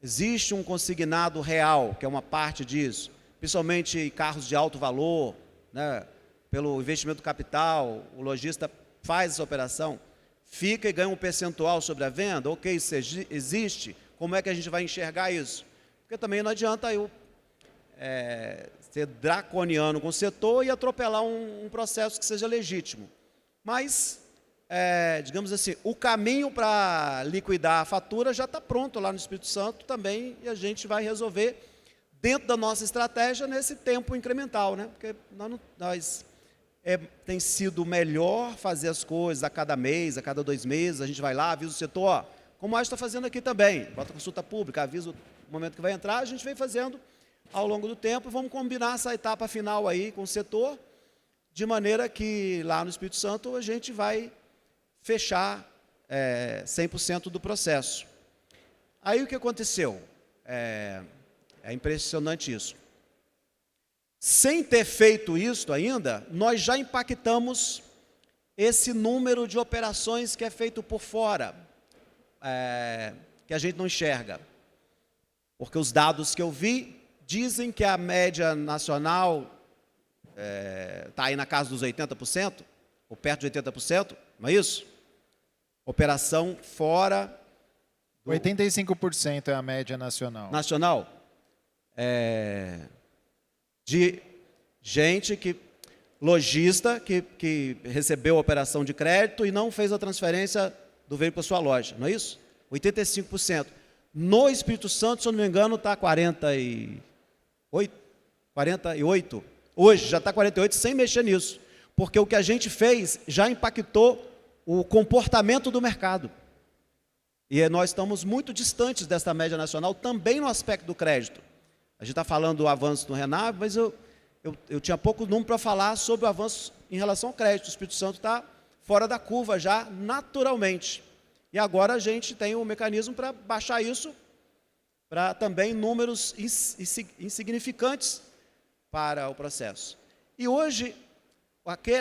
existe um consignado real, que é uma parte disso, principalmente carros de alto valor, né? Pelo investimento do capital, o lojista faz essa operação, fica e ganha um percentual sobre a venda. Ok, isso existe, como é que a gente vai enxergar isso? Porque também não adianta eu ser draconiano com o setor e atropelar um processo que seja legítimo. Mas, digamos assim, o caminho para liquidar a fatura já está pronto lá no Espírito Santo também, e a gente vai resolver dentro da nossa estratégia nesse tempo incremental, né? Porque tem sido melhor fazer as coisas a cada mês, a cada 2 meses, a gente vai lá, avisa o setor, ó, como a gente está fazendo aqui também, bota consulta pública, avisa o momento que vai entrar, a gente vem fazendo ao longo do tempo, e vamos combinar essa etapa final aí com o setor, de maneira que lá no Espírito Santo a gente vai fechar 100% do processo. Aí o que aconteceu? É impressionante isso. Sem ter feito isso ainda, nós já impactamos esse número de operações que é feito por fora, que a gente não enxerga. Porque os dados que eu vi dizem que a média nacional está aí na casa dos 80%, ou perto de 80%, não é isso? Operação fora... 85% é a média nacional. Nacional? De gente lojista que recebeu a operação de crédito e não fez a transferência do veículo para sua loja, não é isso? 85%. No Espírito Santo, se eu não me engano, está 48. Hoje já está 48 sem mexer nisso, porque o que a gente fez já impactou o comportamento do mercado. E nós estamos muito distantes dessa média nacional também no aspecto do crédito. A gente está falando do avanço do Renave, mas eu tinha pouco número para falar sobre o avanço em relação ao crédito. O Espírito Santo está fora da curva já, naturalmente. E agora a gente tem um mecanismo para baixar isso, para também números insignificantes para o processo. E hoje,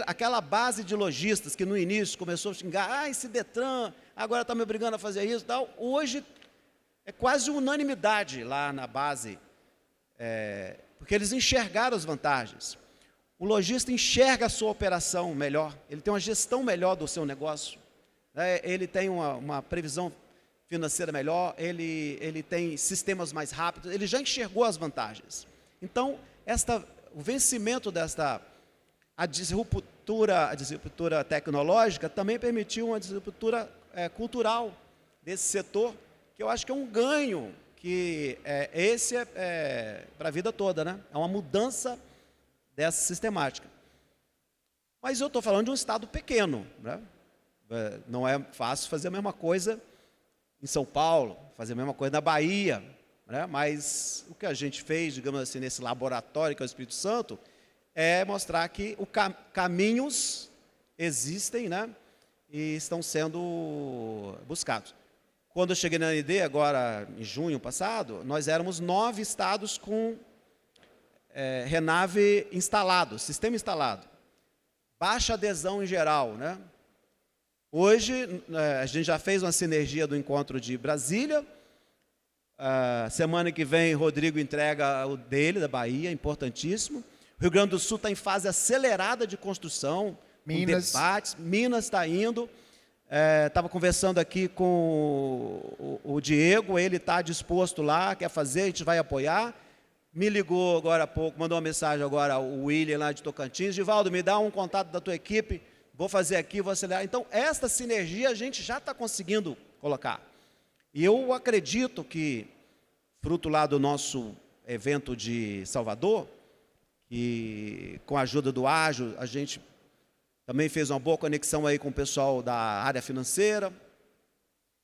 aquela base de lojistas que no início começou a xingar, esse Detran agora está me obrigando a fazer isso e tal, hoje é quase unanimidade lá na base, porque eles enxergaram as vantagens. O lojista enxerga a sua operação melhor, ele tem uma gestão melhor do seu negócio, ele tem uma previsão financeira melhor, ele tem sistemas mais rápidos, ele já enxergou as vantagens. Então, o vencimento a disruptura tecnológica também permitiu uma disruptura cultural desse setor, que eu acho que é um ganho, que esse é para a vida toda, né? É uma mudança dessa sistemática. Mas eu estou falando de um estado pequeno, né? Não é fácil fazer a mesma coisa em São Paulo, fazer a mesma coisa na Bahia, né? Mas o que a gente fez, digamos assim, nesse laboratório que é o Espírito Santo, é mostrar que caminhos existem, né? E estão sendo buscados. Quando eu cheguei na AND, agora em junho passado, nós éramos 9 estados com Renave instalado, sistema instalado. Baixa adesão em geral, né? Hoje, a gente já fez uma sinergia do encontro de Brasília. Semana que vem, Rodrigo entrega o dele, da Bahia, importantíssimo. O Rio Grande do Sul está em fase acelerada de construção, Minas. com debates. Minas está indo. Estava conversando aqui com o Diego, ele está disposto lá, quer fazer, a gente vai apoiar. Me ligou agora há pouco, mandou uma mensagem agora, o William lá de Tocantins, Givaldo, me dá um contato da tua equipe, vou fazer aqui, vou acelerar. Então, esta sinergia a gente já está conseguindo colocar. E eu acredito que, fruto lá do nosso evento de Salvador, que com a ajuda do Ágil, a gente também fez uma boa conexão aí com o pessoal da área financeira.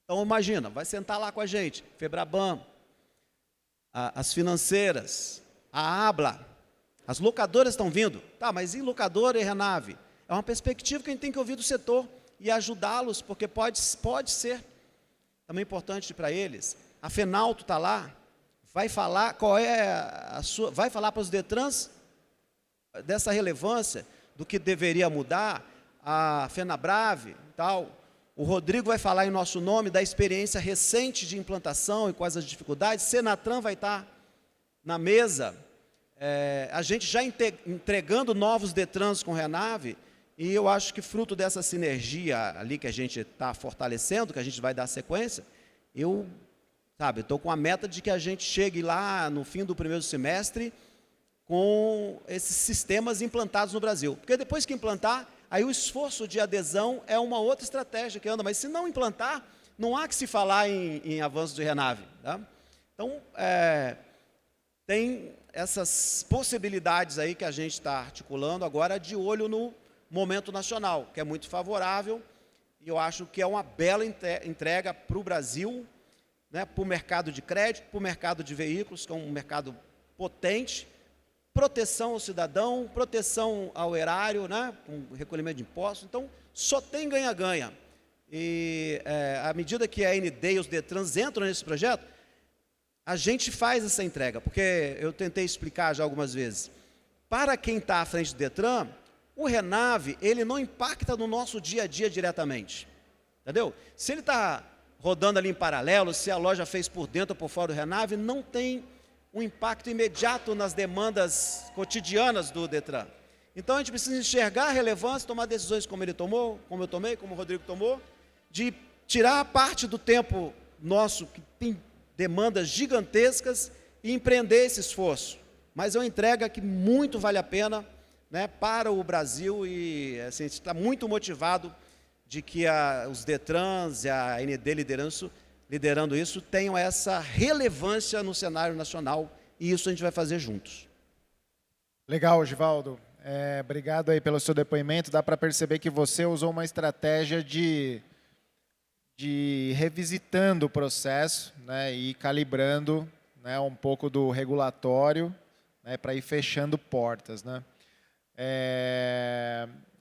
Então, imagina, vai sentar lá com a gente, Febraban, as financeiras, a ABLA, as locadoras estão vindo. Tá, mas e locadora e Renave? É uma perspectiva que a gente tem que ouvir do setor e ajudá-los, porque pode ser também importante para eles. A Fenalto está lá, vai falar qual é a sua, vai falar para os Detrans dessa relevância, do que deveria mudar, a Fenabrave e tal. O Rodrigo vai falar em nosso nome da experiência recente de implantação e quais as dificuldades. Senatran vai estar na mesa, a gente já entregando novos Detrans com Renave, e eu acho que fruto dessa sinergia ali que a gente está fortalecendo, que a gente vai dar sequência, eu estou com a meta de que a gente chegue lá no fim do primeiro semestre com esses sistemas implantados no Brasil. Porque depois que implantar, aí o esforço de adesão é uma outra estratégia que anda, mas se não implantar, não há que se falar em avanço de Renave. Tá? Então, tem essas possibilidades aí que a gente está articulando agora de olho no momento nacional, que é muito favorável, e eu acho que é uma bela entrega para o Brasil, né, para o mercado de crédito, para o mercado de veículos, que é um mercado potente, proteção ao cidadão, proteção ao erário, né, com recolhimento de impostos. Então, só tem ganha-ganha. E à medida que a AND e os Detrans entram nesse projeto, a gente faz essa entrega, porque eu tentei explicar já algumas vezes. Para quem está à frente do Detran, o Renave, ele não impacta no nosso dia a dia diretamente. Entendeu? Se ele está rodando ali em paralelo, se a loja fez por dentro ou por fora do Renave, não tem um impacto imediato nas demandas cotidianas do Detran. Então, a gente precisa enxergar a relevância, tomar decisões como ele tomou, como eu tomei, como o Rodrigo tomou, de tirar a parte do tempo nosso, que tem demandas gigantescas, e empreender esse esforço. Mas é uma entrega que muito vale a pena, né, para o Brasil, e assim, a gente está muito motivado de que os Detrans e a AND liderando isso, tenham essa relevância no cenário nacional, e isso a gente vai fazer juntos. Legal, Givaldo. Obrigado aí pelo seu depoimento. Dá para perceber que você usou uma estratégia de revisitando o processo, né, e calibrando, né, um pouco do regulatório, né, para ir fechando portas. Né.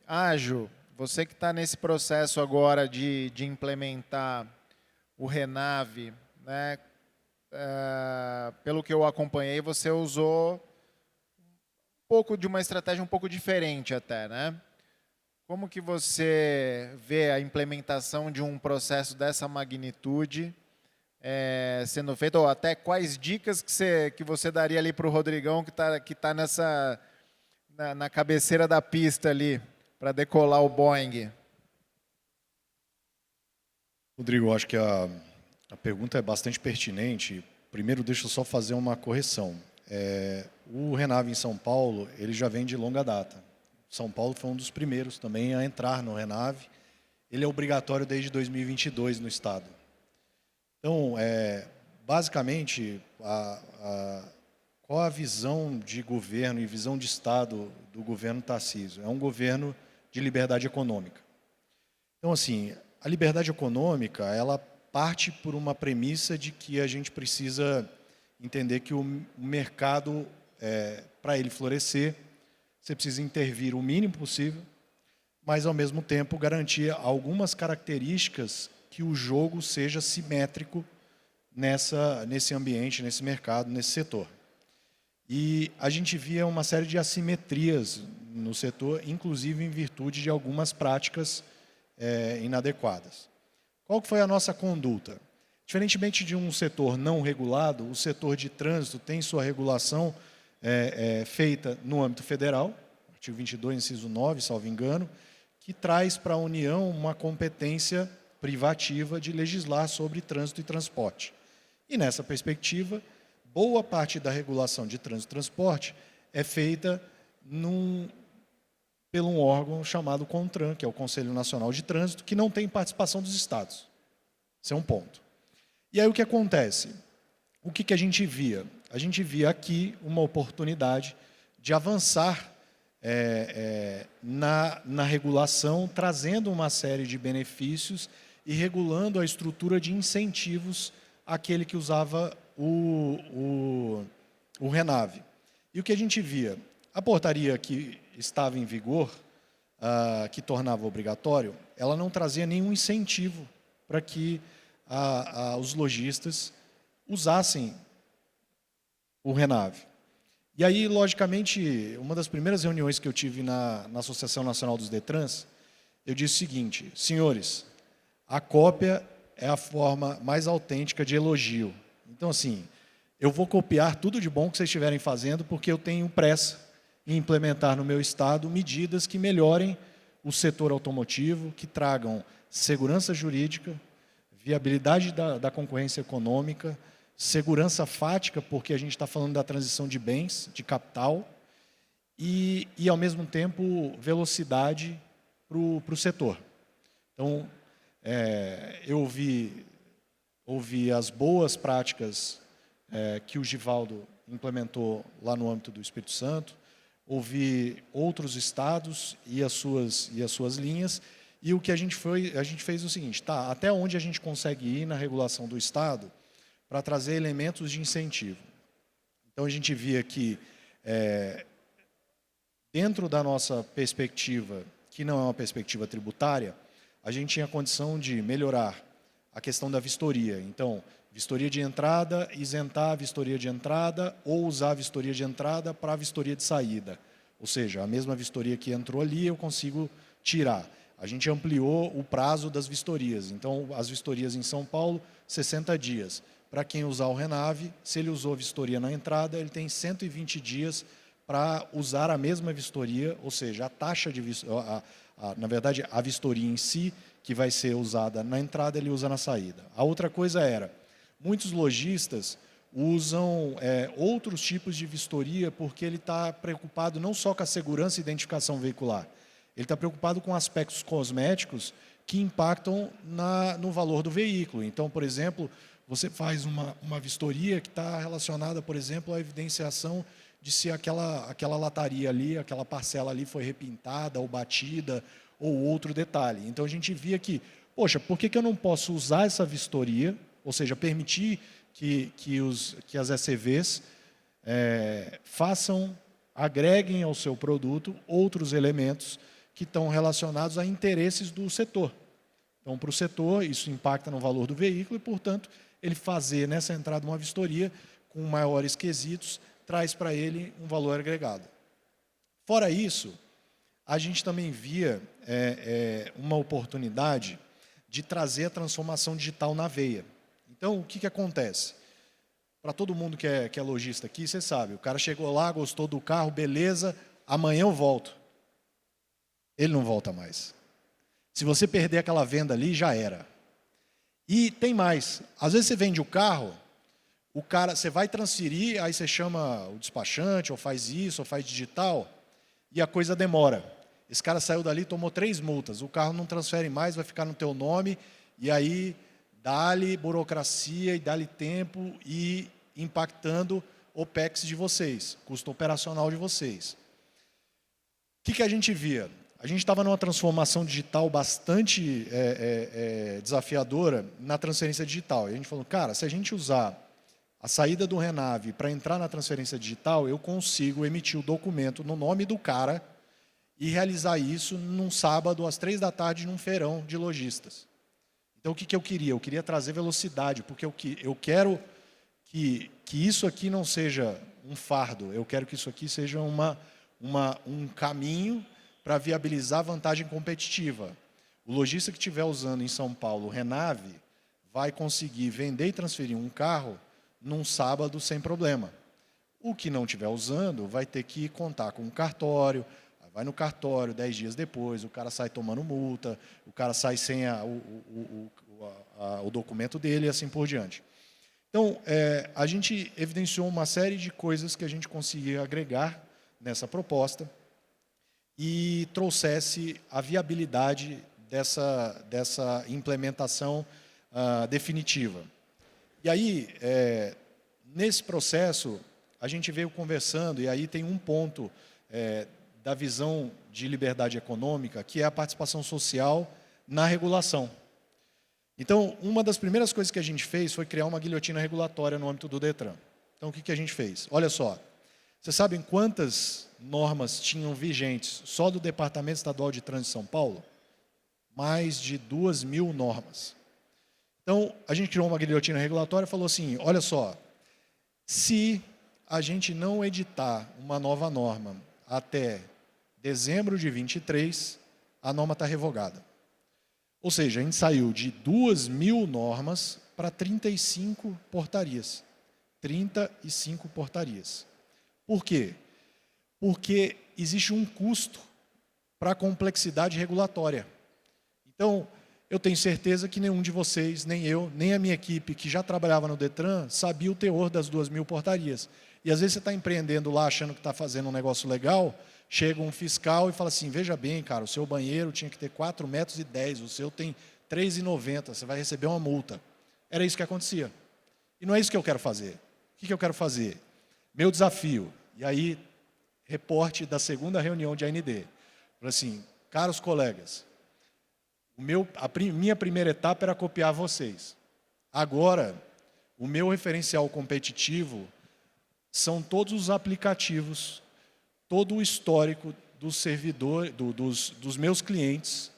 Ágil, você que está nesse processo agora de implementar o Renave, né, pelo que eu acompanhei, você usou um pouco de uma estratégia um pouco diferente até, né? Como que você vê a implementação de um processo dessa magnitude sendo feito, ou até quais dicas que você daria ali para o Rodrigão, que tá na cabeceira da pista ali, para decolar o Boeing? Rodrigo, acho que a pergunta é bastante pertinente. Primeiro, deixa eu só fazer uma correção. O Renave em São Paulo, ele já vem de longa data. São Paulo foi um dos primeiros também a entrar no Renave. Ele é obrigatório desde 2022 no estado. Então, basicamente, qual a visão de governo e visão de estado do governo Tarcísio? É um governo de liberdade econômica. Então, assim, a liberdade econômica, ela parte por uma premissa de que a gente precisa entender que o mercado, para ele florescer, você precisa intervir o mínimo possível, mas, ao mesmo tempo, garantir algumas características que o jogo seja simétrico nesse ambiente, nesse mercado, nesse setor. E a gente via uma série de assimetrias no setor, inclusive em virtude de algumas práticas inadequadas. Qual que foi a nossa conduta? Diferentemente de um setor não regulado, o setor de trânsito tem sua regulação feita no âmbito federal, artigo 22, inciso 9, salvo engano, que traz para a União uma competência privativa de legislar sobre trânsito e transporte. E nessa perspectiva, boa parte da regulação de trânsito e transporte é feita pelo um órgão chamado CONTRAN, que é o Conselho Nacional de Trânsito, que não tem participação dos estados. Esse é um ponto. E aí o que acontece? O que a gente via? A gente via aqui uma oportunidade de avançar na regulação, trazendo uma série de benefícios e regulando a estrutura de incentivos àquele que usava o RENAVE. E o que a gente via? A portaria que estava em vigor, que tornava obrigatório, ela não trazia nenhum incentivo para que os lojistas usassem o RENAVE. E aí, logicamente, uma das primeiras reuniões que eu tive na Associação Nacional dos Detrans, eu disse o seguinte: senhores, a cópia é a forma mais autêntica de elogio. Então, assim, eu vou copiar tudo de bom que vocês estiverem fazendo, porque eu tenho pressa em implementar no meu estado medidas que melhorem o setor automotivo, que tragam segurança jurídica, viabilidade da concorrência econômica, segurança fática, porque a gente está falando da transição de bens, de capital, e ao mesmo tempo, velocidade para o setor. Então, eu ouvi as boas práticas que o Givaldo implementou lá no âmbito do Espírito Santo, ouvi outros estados e as suas linhas, e o que a gente fez o seguinte: tá, até onde a gente consegue ir na regulação do estado para trazer elementos de incentivo. Então, a gente via que, dentro da nossa perspectiva, que não é uma perspectiva tributária, a gente tinha condição de melhorar a questão da vistoria. Então, vistoria de entrada, isentar a vistoria de entrada ou usar a vistoria de entrada para a vistoria de saída. Ou seja, a mesma vistoria que entrou ali, eu consigo tirar. A gente ampliou o prazo das vistorias. Então, as vistorias em São Paulo, 60 dias. Para quem usar o RENAVE, se ele usou vistoria na entrada, ele tem 120 dias para usar a mesma vistoria, ou seja, a taxa de na verdade, a vistoria em si, que vai ser usada na entrada, ele usa na saída. A outra coisa era, muitos lojistas usam outros tipos de vistoria porque ele está preocupado não só com a segurança e identificação veicular, ele está preocupado com aspectos cosméticos que impactam no valor do veículo. Então, por exemplo, você faz uma vistoria que está relacionada, por exemplo, à evidenciação de se aquela lataria ali, aquela parcela ali foi repintada ou batida ou outro detalhe. Então, a gente via que, poxa, por que eu não posso usar essa vistoria, ou seja, permitir que as ECVs agreguem ao seu produto outros elementos que estão relacionados a interesses do setor. Então, para o setor, isso impacta no valor do veículo e, portanto, ele fazer nessa entrada uma vistoria com maiores quesitos traz para ele um valor agregado. Fora isso, a gente também via uma oportunidade de trazer a transformação digital na veia. Então, o que acontece? Para todo mundo que é lojista aqui, você sabe, o cara chegou lá, gostou do carro, beleza, amanhã eu volto. Ele não volta mais. Se você perder aquela venda ali, já era. E tem mais. Às vezes você vende o carro, você vai transferir, aí você chama o despachante, ou faz isso, ou faz digital, e a coisa demora. Esse cara saiu dali, tomou 3 multas, o carro não transfere mais, vai ficar no teu nome, e aí dá-lhe burocracia e dá-lhe tempo e impactando o OPEX de vocês, custo operacional de vocês. O que a gente via? A gente estava numa transformação digital bastante desafiadora na transferência digital. E a gente falou, cara, se a gente usar a saída do RENAVE para entrar na transferência digital, eu consigo emitir o documento no nome do cara e realizar isso num sábado, às 3 da tarde, num feirão de lojistas. Então, o que eu queria? Eu queria trazer velocidade, porque eu quero que isso aqui não seja um fardo, eu quero que isso aqui seja um caminho para viabilizar a vantagem competitiva. O lojista que estiver usando em São Paulo o RENAVE vai conseguir vender e transferir um carro num sábado sem problema. O que não estiver usando vai ter que contar com um cartório, vai no cartório, 10 dias depois, o cara sai tomando multa, o cara sai sem o documento dele e assim por diante. Então, a gente evidenciou uma série de coisas que a gente conseguia agregar nessa proposta e trouxesse a viabilidade dessa implementação definitiva. E aí, nesse processo, a gente veio conversando, e aí tem um ponto da visão de liberdade econômica, que é a participação social na regulação. Então, uma das primeiras coisas que a gente fez foi criar uma guilhotina regulatória no âmbito do Detran. Então, o que a gente fez? Olha só, vocês sabem quantas normas tinham vigentes só do Departamento Estadual de Trânsito de São Paulo? Mais de 2.000 normas. Então, a gente criou uma guilhotina regulatória e falou assim, olha só, se a gente não editar uma nova norma até dezembro de 23, a norma está revogada. Ou seja, a gente saiu de 2.000 normas para 35 portarias. 35 portarias. Por quê? Porque existe um custo para a complexidade regulatória. Então, eu tenho certeza que nenhum de vocês, nem eu, nem a minha equipe que já trabalhava no Detran, sabia o teor das 2.000 portarias. E às vezes você está empreendendo lá, achando que está fazendo um negócio legal, chega um fiscal e fala assim, veja bem, cara, o seu banheiro tinha que ter 4,10 metros, o seu tem 3,90, você vai receber uma multa. Era isso que acontecia. E não é isso que eu quero fazer. O que eu quero fazer? Meu desafio, e aí, reporte da segunda reunião de AND. Falei assim, caros colegas, minha primeira etapa era copiar vocês. Agora, o meu referencial competitivo são todos os aplicativos, todo o histórico do servidor, dos meus clientes,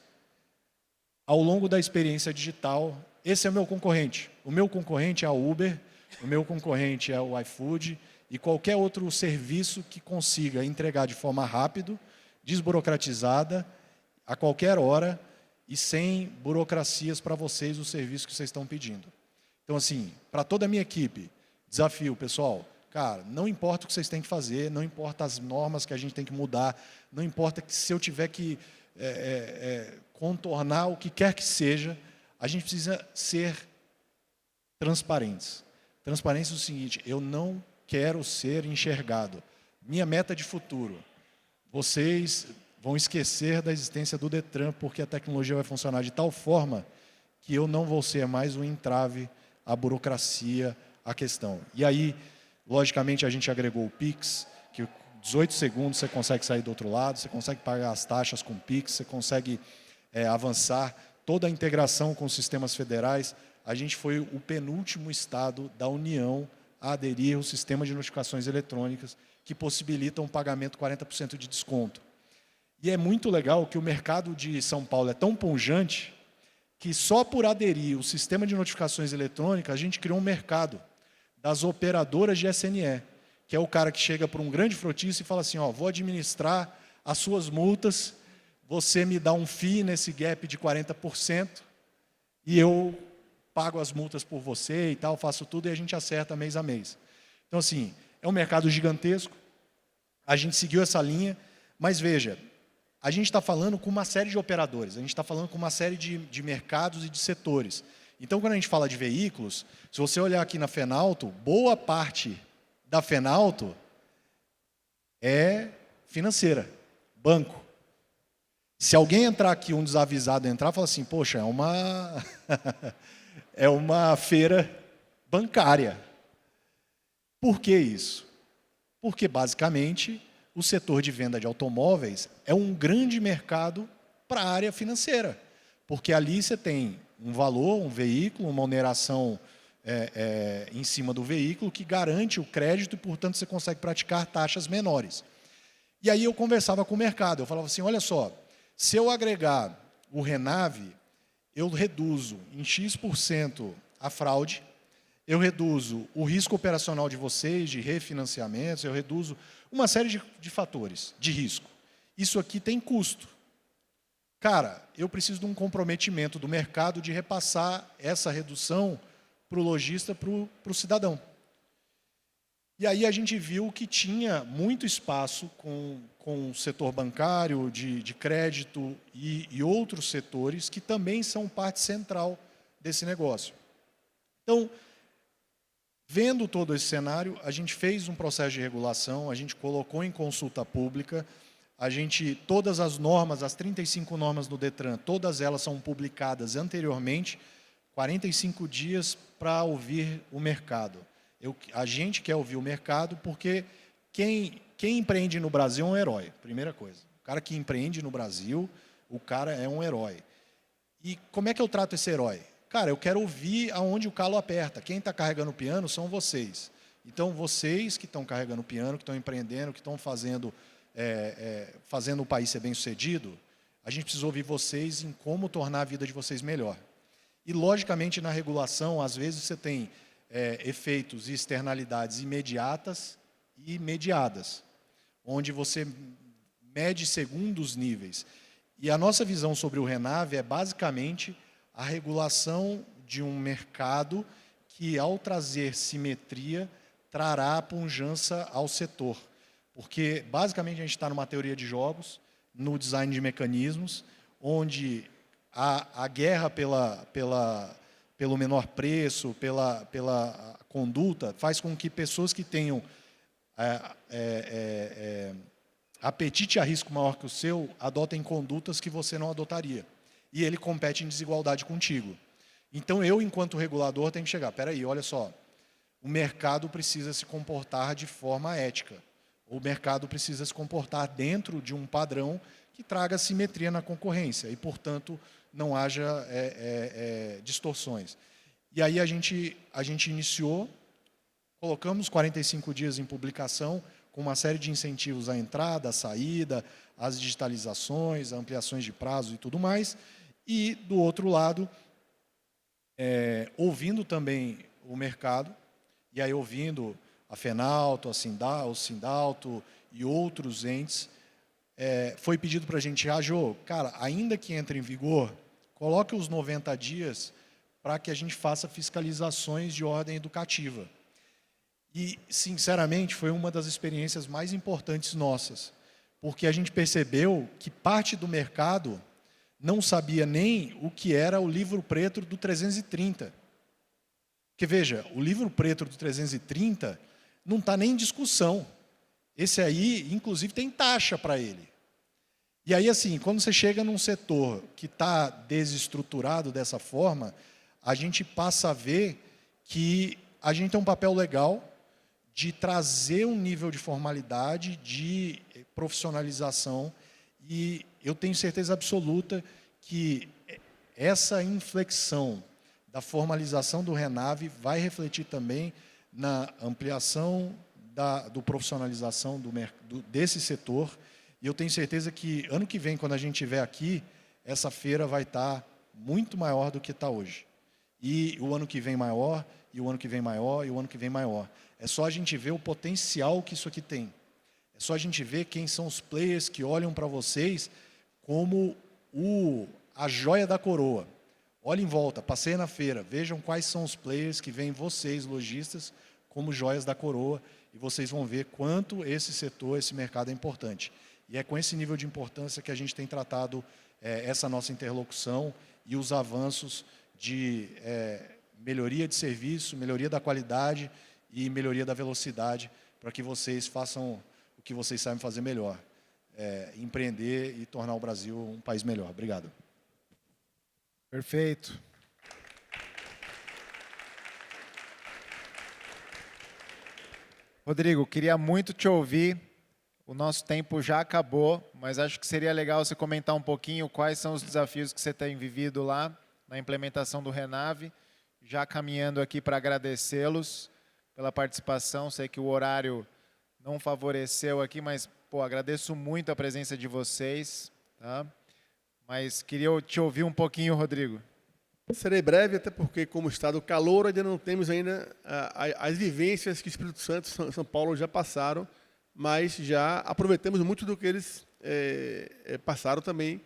ao longo da experiência digital. Esse é o meu concorrente. O meu concorrente é a Uber, o meu concorrente é o iFood e qualquer outro serviço que consiga entregar de forma rápida, desburocratizada, a qualquer hora e sem burocracias para vocês, o serviço que vocês estão pedindo. Então, assim, para toda a minha equipe, desafio, pessoal, cara, não importa o que vocês têm que fazer, não importa as normas que a gente tem que mudar, não importa que se eu tiver que contornar o que quer que seja, a gente precisa ser transparentes. Transparência é o seguinte, eu não quero ser enxergado. Minha meta de futuro, vocês vão esquecer da existência do Detran, porque a tecnologia vai funcionar de tal forma que eu não vou ser mais um entrave à burocracia, à questão. E aí, logicamente, a gente agregou o Pix, que 18 segundos você consegue sair do outro lado, você consegue pagar as taxas com Pix, você consegue avançar, toda a integração com os sistemas federais. A gente foi o penúltimo estado da União a aderir ao sistema de notificações eletrônicas que possibilitam um pagamento 40% de desconto. E é muito legal que o mercado de São Paulo é tão pujante que só por aderir ao sistema de notificações eletrônicas a gente criou um mercado das operadoras de SNE, que é o cara que chega para um grande frotista e fala assim, ó, vou administrar as suas multas, você me dá um FII nesse gap de 40% e eu pago as multas por você e tal, faço tudo e a gente acerta mês a mês. Então, assim, é um mercado gigantesco, a gente seguiu essa linha, mas veja, a gente está falando com uma série de operadores, a gente está falando com uma série de mercados e de setores. Então, quando a gente fala de veículos, se você olhar aqui na Fenalto, boa parte da Fenalto é financeira, banco. Se alguém entrar aqui, um desavisado entrar, fala assim, poxa, é uma feira bancária. Por que isso? Porque, basicamente, o setor de venda de automóveis é um grande mercado para a área financeira. Porque ali você tem um valor, um veículo, uma oneração em cima do veículo que garante o crédito e, portanto, você consegue praticar taxas menores. E aí eu conversava com o mercado, eu falava assim, olha só, se eu agregar o Renave, eu reduzo em X% a fraude, eu reduzo o risco operacional de vocês, de refinanciamentos, eu reduzo uma série de fatores de risco. Isso aqui tem custo. Cara, eu preciso de um comprometimento do mercado de repassar essa redução para o lojista, para o cidadão. E aí a gente viu que tinha muito espaço com o setor bancário, de crédito e outros setores que também são parte central desse negócio. Então, Vendo todo esse cenário, a gente fez um processo de regulação, a gente colocou em consulta pública, todas as normas, as 35 normas do Detran, todas elas são publicadas anteriormente, 45 dias para ouvir o mercado. A gente quer ouvir o mercado porque quem empreende no Brasil é um herói, primeira coisa. O cara que empreende no Brasil, o cara é um herói. E como é que eu trato esse herói? Cara, eu quero ouvir aonde o calo aperta. Quem está carregando o piano são vocês. Então, vocês que estão carregando o piano, que estão empreendendo, que estão fazendo o país ser bem-sucedido, a gente precisa ouvir vocês em como tornar a vida de vocês melhor. E, logicamente, na regulação, às vezes você tem efeitos e externalidades imediatas e mediadas, onde você mede segundo os níveis. E a nossa visão sobre o Renave é, basicamente, a regulação de um mercado que, ao trazer simetria, trará pujança ao setor. Porque, basicamente, a gente está numa teoria de jogos, no design de mecanismos, onde a guerra pelo menor preço, pela conduta, faz com que pessoas que tenham apetite a risco maior que o seu adotem condutas que você não adotaria. E ele compete em desigualdade contigo. Então, eu, enquanto regulador, tenho que chegar, peraí, olha só, o mercado precisa se comportar de forma ética. O mercado precisa se comportar dentro de um padrão que traga simetria na concorrência e, portanto, não haja distorções. E aí a gente iniciou, colocamos 45 dias em publicação, com uma série de incentivos à entrada, à saída, às digitalizações, ampliações de prazo e tudo mais. E, do outro lado, ouvindo também o mercado, e aí ouvindo a Fenalto, o Sindalto e outros entes, foi pedido para a gente, Jô, cara, ainda que entre em vigor, coloque os 90 dias para que a gente faça fiscalizações de ordem educativa. E, sinceramente, foi uma das experiências mais importantes nossas, porque a gente percebeu que parte do mercado não sabia nem o que era o livro preto do 330. Porque, veja, o livro preto do 330 não está nem em discussão. Esse aí, inclusive, tem taxa para ele. E aí, assim, quando você chega num setor que está desestruturado dessa forma, a gente passa a ver que a gente tem um papel legal de trazer um nível de formalidade, de profissionalização, e eu tenho certeza absoluta que essa inflexão da formalização do Renave vai refletir também na ampliação do profissionalização desse setor, e eu tenho certeza que ano que vem, quando a gente estiver aqui, essa feira vai estar muito maior do que está hoje. E o ano que vem maior, e o ano que vem maior, e o ano que vem maior. É só a gente ver o potencial que isso aqui tem. É só a gente ver quem são os players que olham para vocês como a joia da coroa. Olhem em volta, passeiem na feira, vejam quais são os players que veem vocês, lojistas, como joias da coroa, e vocês vão ver quanto esse setor, esse mercado é importante. E é com esse nível de importância que a gente tem tratado essa nossa interlocução e os avanços de melhoria de serviço, melhoria da qualidade e melhoria da velocidade, para que vocês façam o que vocês sabem fazer melhor, empreender e tornar o Brasil um país melhor. Obrigado. Perfeito. Rodrigo, queria muito te ouvir. O nosso tempo já acabou, mas acho que seria legal você comentar um pouquinho quais são os desafios que você tem vivido lá na implementação do Renave, já caminhando aqui para agradecê-los pela participação. Sei que o horário não favoreceu aqui, mas agradeço muito a presença de vocês, tá? Mas queria te ouvir um pouquinho, Rodrigo. Serei breve, até porque, como Estado calor, ainda não temos ainda as vivências que o Espírito Santo e São Paulo já passaram, mas já aproveitamos muito do que eles passaram também,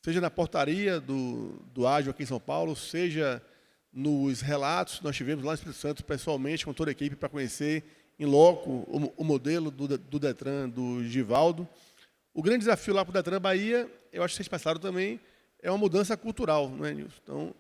seja na portaria do Ágil aqui em São Paulo, seja nos relatos que nós tivemos lá no Espírito Santo, pessoalmente, com toda a equipe, para conhecer em loco o modelo do Detran, do Givaldo. O grande desafio lá para o Detran Bahia, eu acho que vocês passaram também, é uma mudança cultural, não é, Nilson? Então,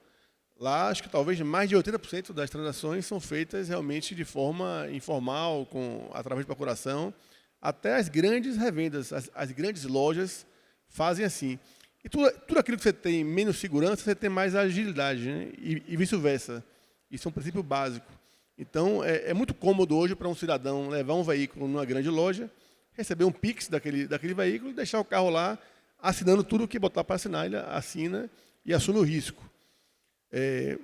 Lá, acho que talvez mais de 80% das transações são feitas realmente de forma informal, através de procuração. Até as grandes revendas, as grandes lojas fazem assim. E tudo aquilo que você tem menos segurança, você tem mais agilidade, né? E vice-versa. Isso é um princípio básico. Então, é muito cômodo hoje para um cidadão levar um veículo numa grande loja, receber um Pix daquele veículo e deixar o carro lá assinando tudo o que botar para assinar. Ele assina e assume o risco.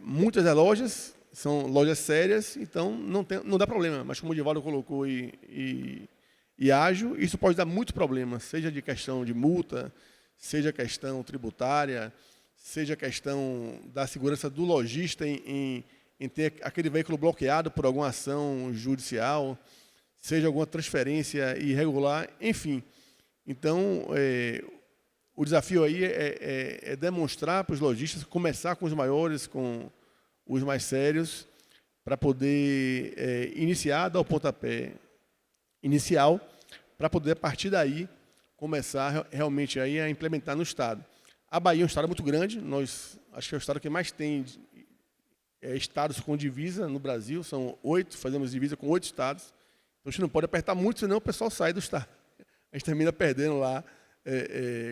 Muitas das lojas são lojas sérias, então não dá problema. Mas como o Divaldo colocou e ágil, isso pode dar muitos problemas, seja de questão de multa, seja questão tributária, seja questão da segurança do lojista em ter aquele veículo bloqueado por alguma ação judicial, seja alguma transferência irregular, enfim. Então, o desafio aí é demonstrar para os lojistas, começar com os maiores, com os mais sérios, para poder iniciar, dar o pontapé inicial, para poder, a partir daí, começar realmente aí a implementar no Estado. A Bahia é um Estado muito grande, acho que é o Estado que mais tem estados com divisa no Brasil, são 8, fazemos divisa com 8 estados, então a gente não pode apertar muito, senão o pessoal sai do Estado. A gente termina perdendo lá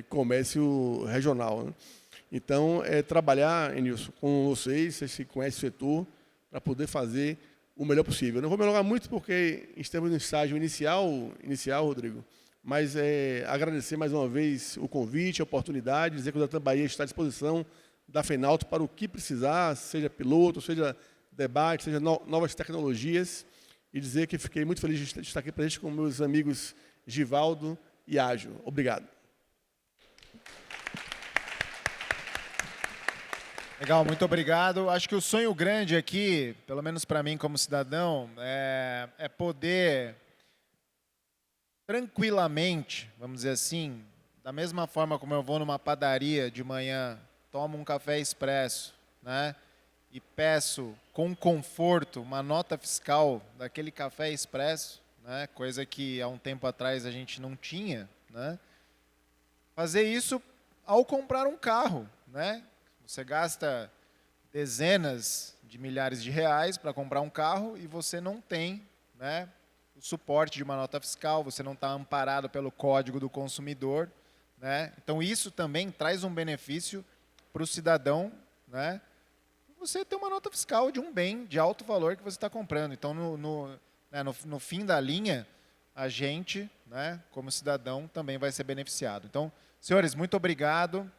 comércio regional, né? Então, trabalhar, Enilson, com vocês que conhecem o setor, para poder fazer o melhor possível. Eu não vou me alongar muito, porque estamos no estágio inicial, Rodrigo, mas agradecer mais uma vez o convite, a oportunidade, dizer que o Detran Bahia está à disposição da FENALTO para o que precisar, seja piloto, seja debate, seja novas tecnologias, e dizer que fiquei muito feliz de estar aqui presente com meus amigos Givaldo e Ágil. Obrigado. Legal, muito obrigado. Acho que o sonho grande aqui, pelo menos para mim como cidadão, é poder tranquilamente, vamos dizer assim, da mesma forma como eu vou numa padaria de manhã, tomo um café expresso, né, e peço com conforto uma nota fiscal daquele café expresso, né, coisa que há um tempo atrás a gente não tinha, né, fazer isso ao comprar um carro, né? Você gasta dezenas de milhares de reais para comprar um carro e você não tem, né, o suporte de uma nota fiscal, você não está amparado pelo Código do Consumidor, né? Então, isso também traz um benefício para o cidadão, né? Você ter uma nota fiscal de um bem de alto valor que você está comprando. Então, no fim da linha, a gente, né, como cidadão, também vai ser beneficiado. Então, senhores, muito obrigado.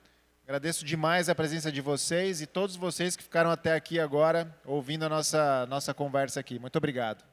Agradeço demais a presença de vocês e todos vocês que ficaram até aqui agora ouvindo a nossa conversa aqui. Muito obrigado.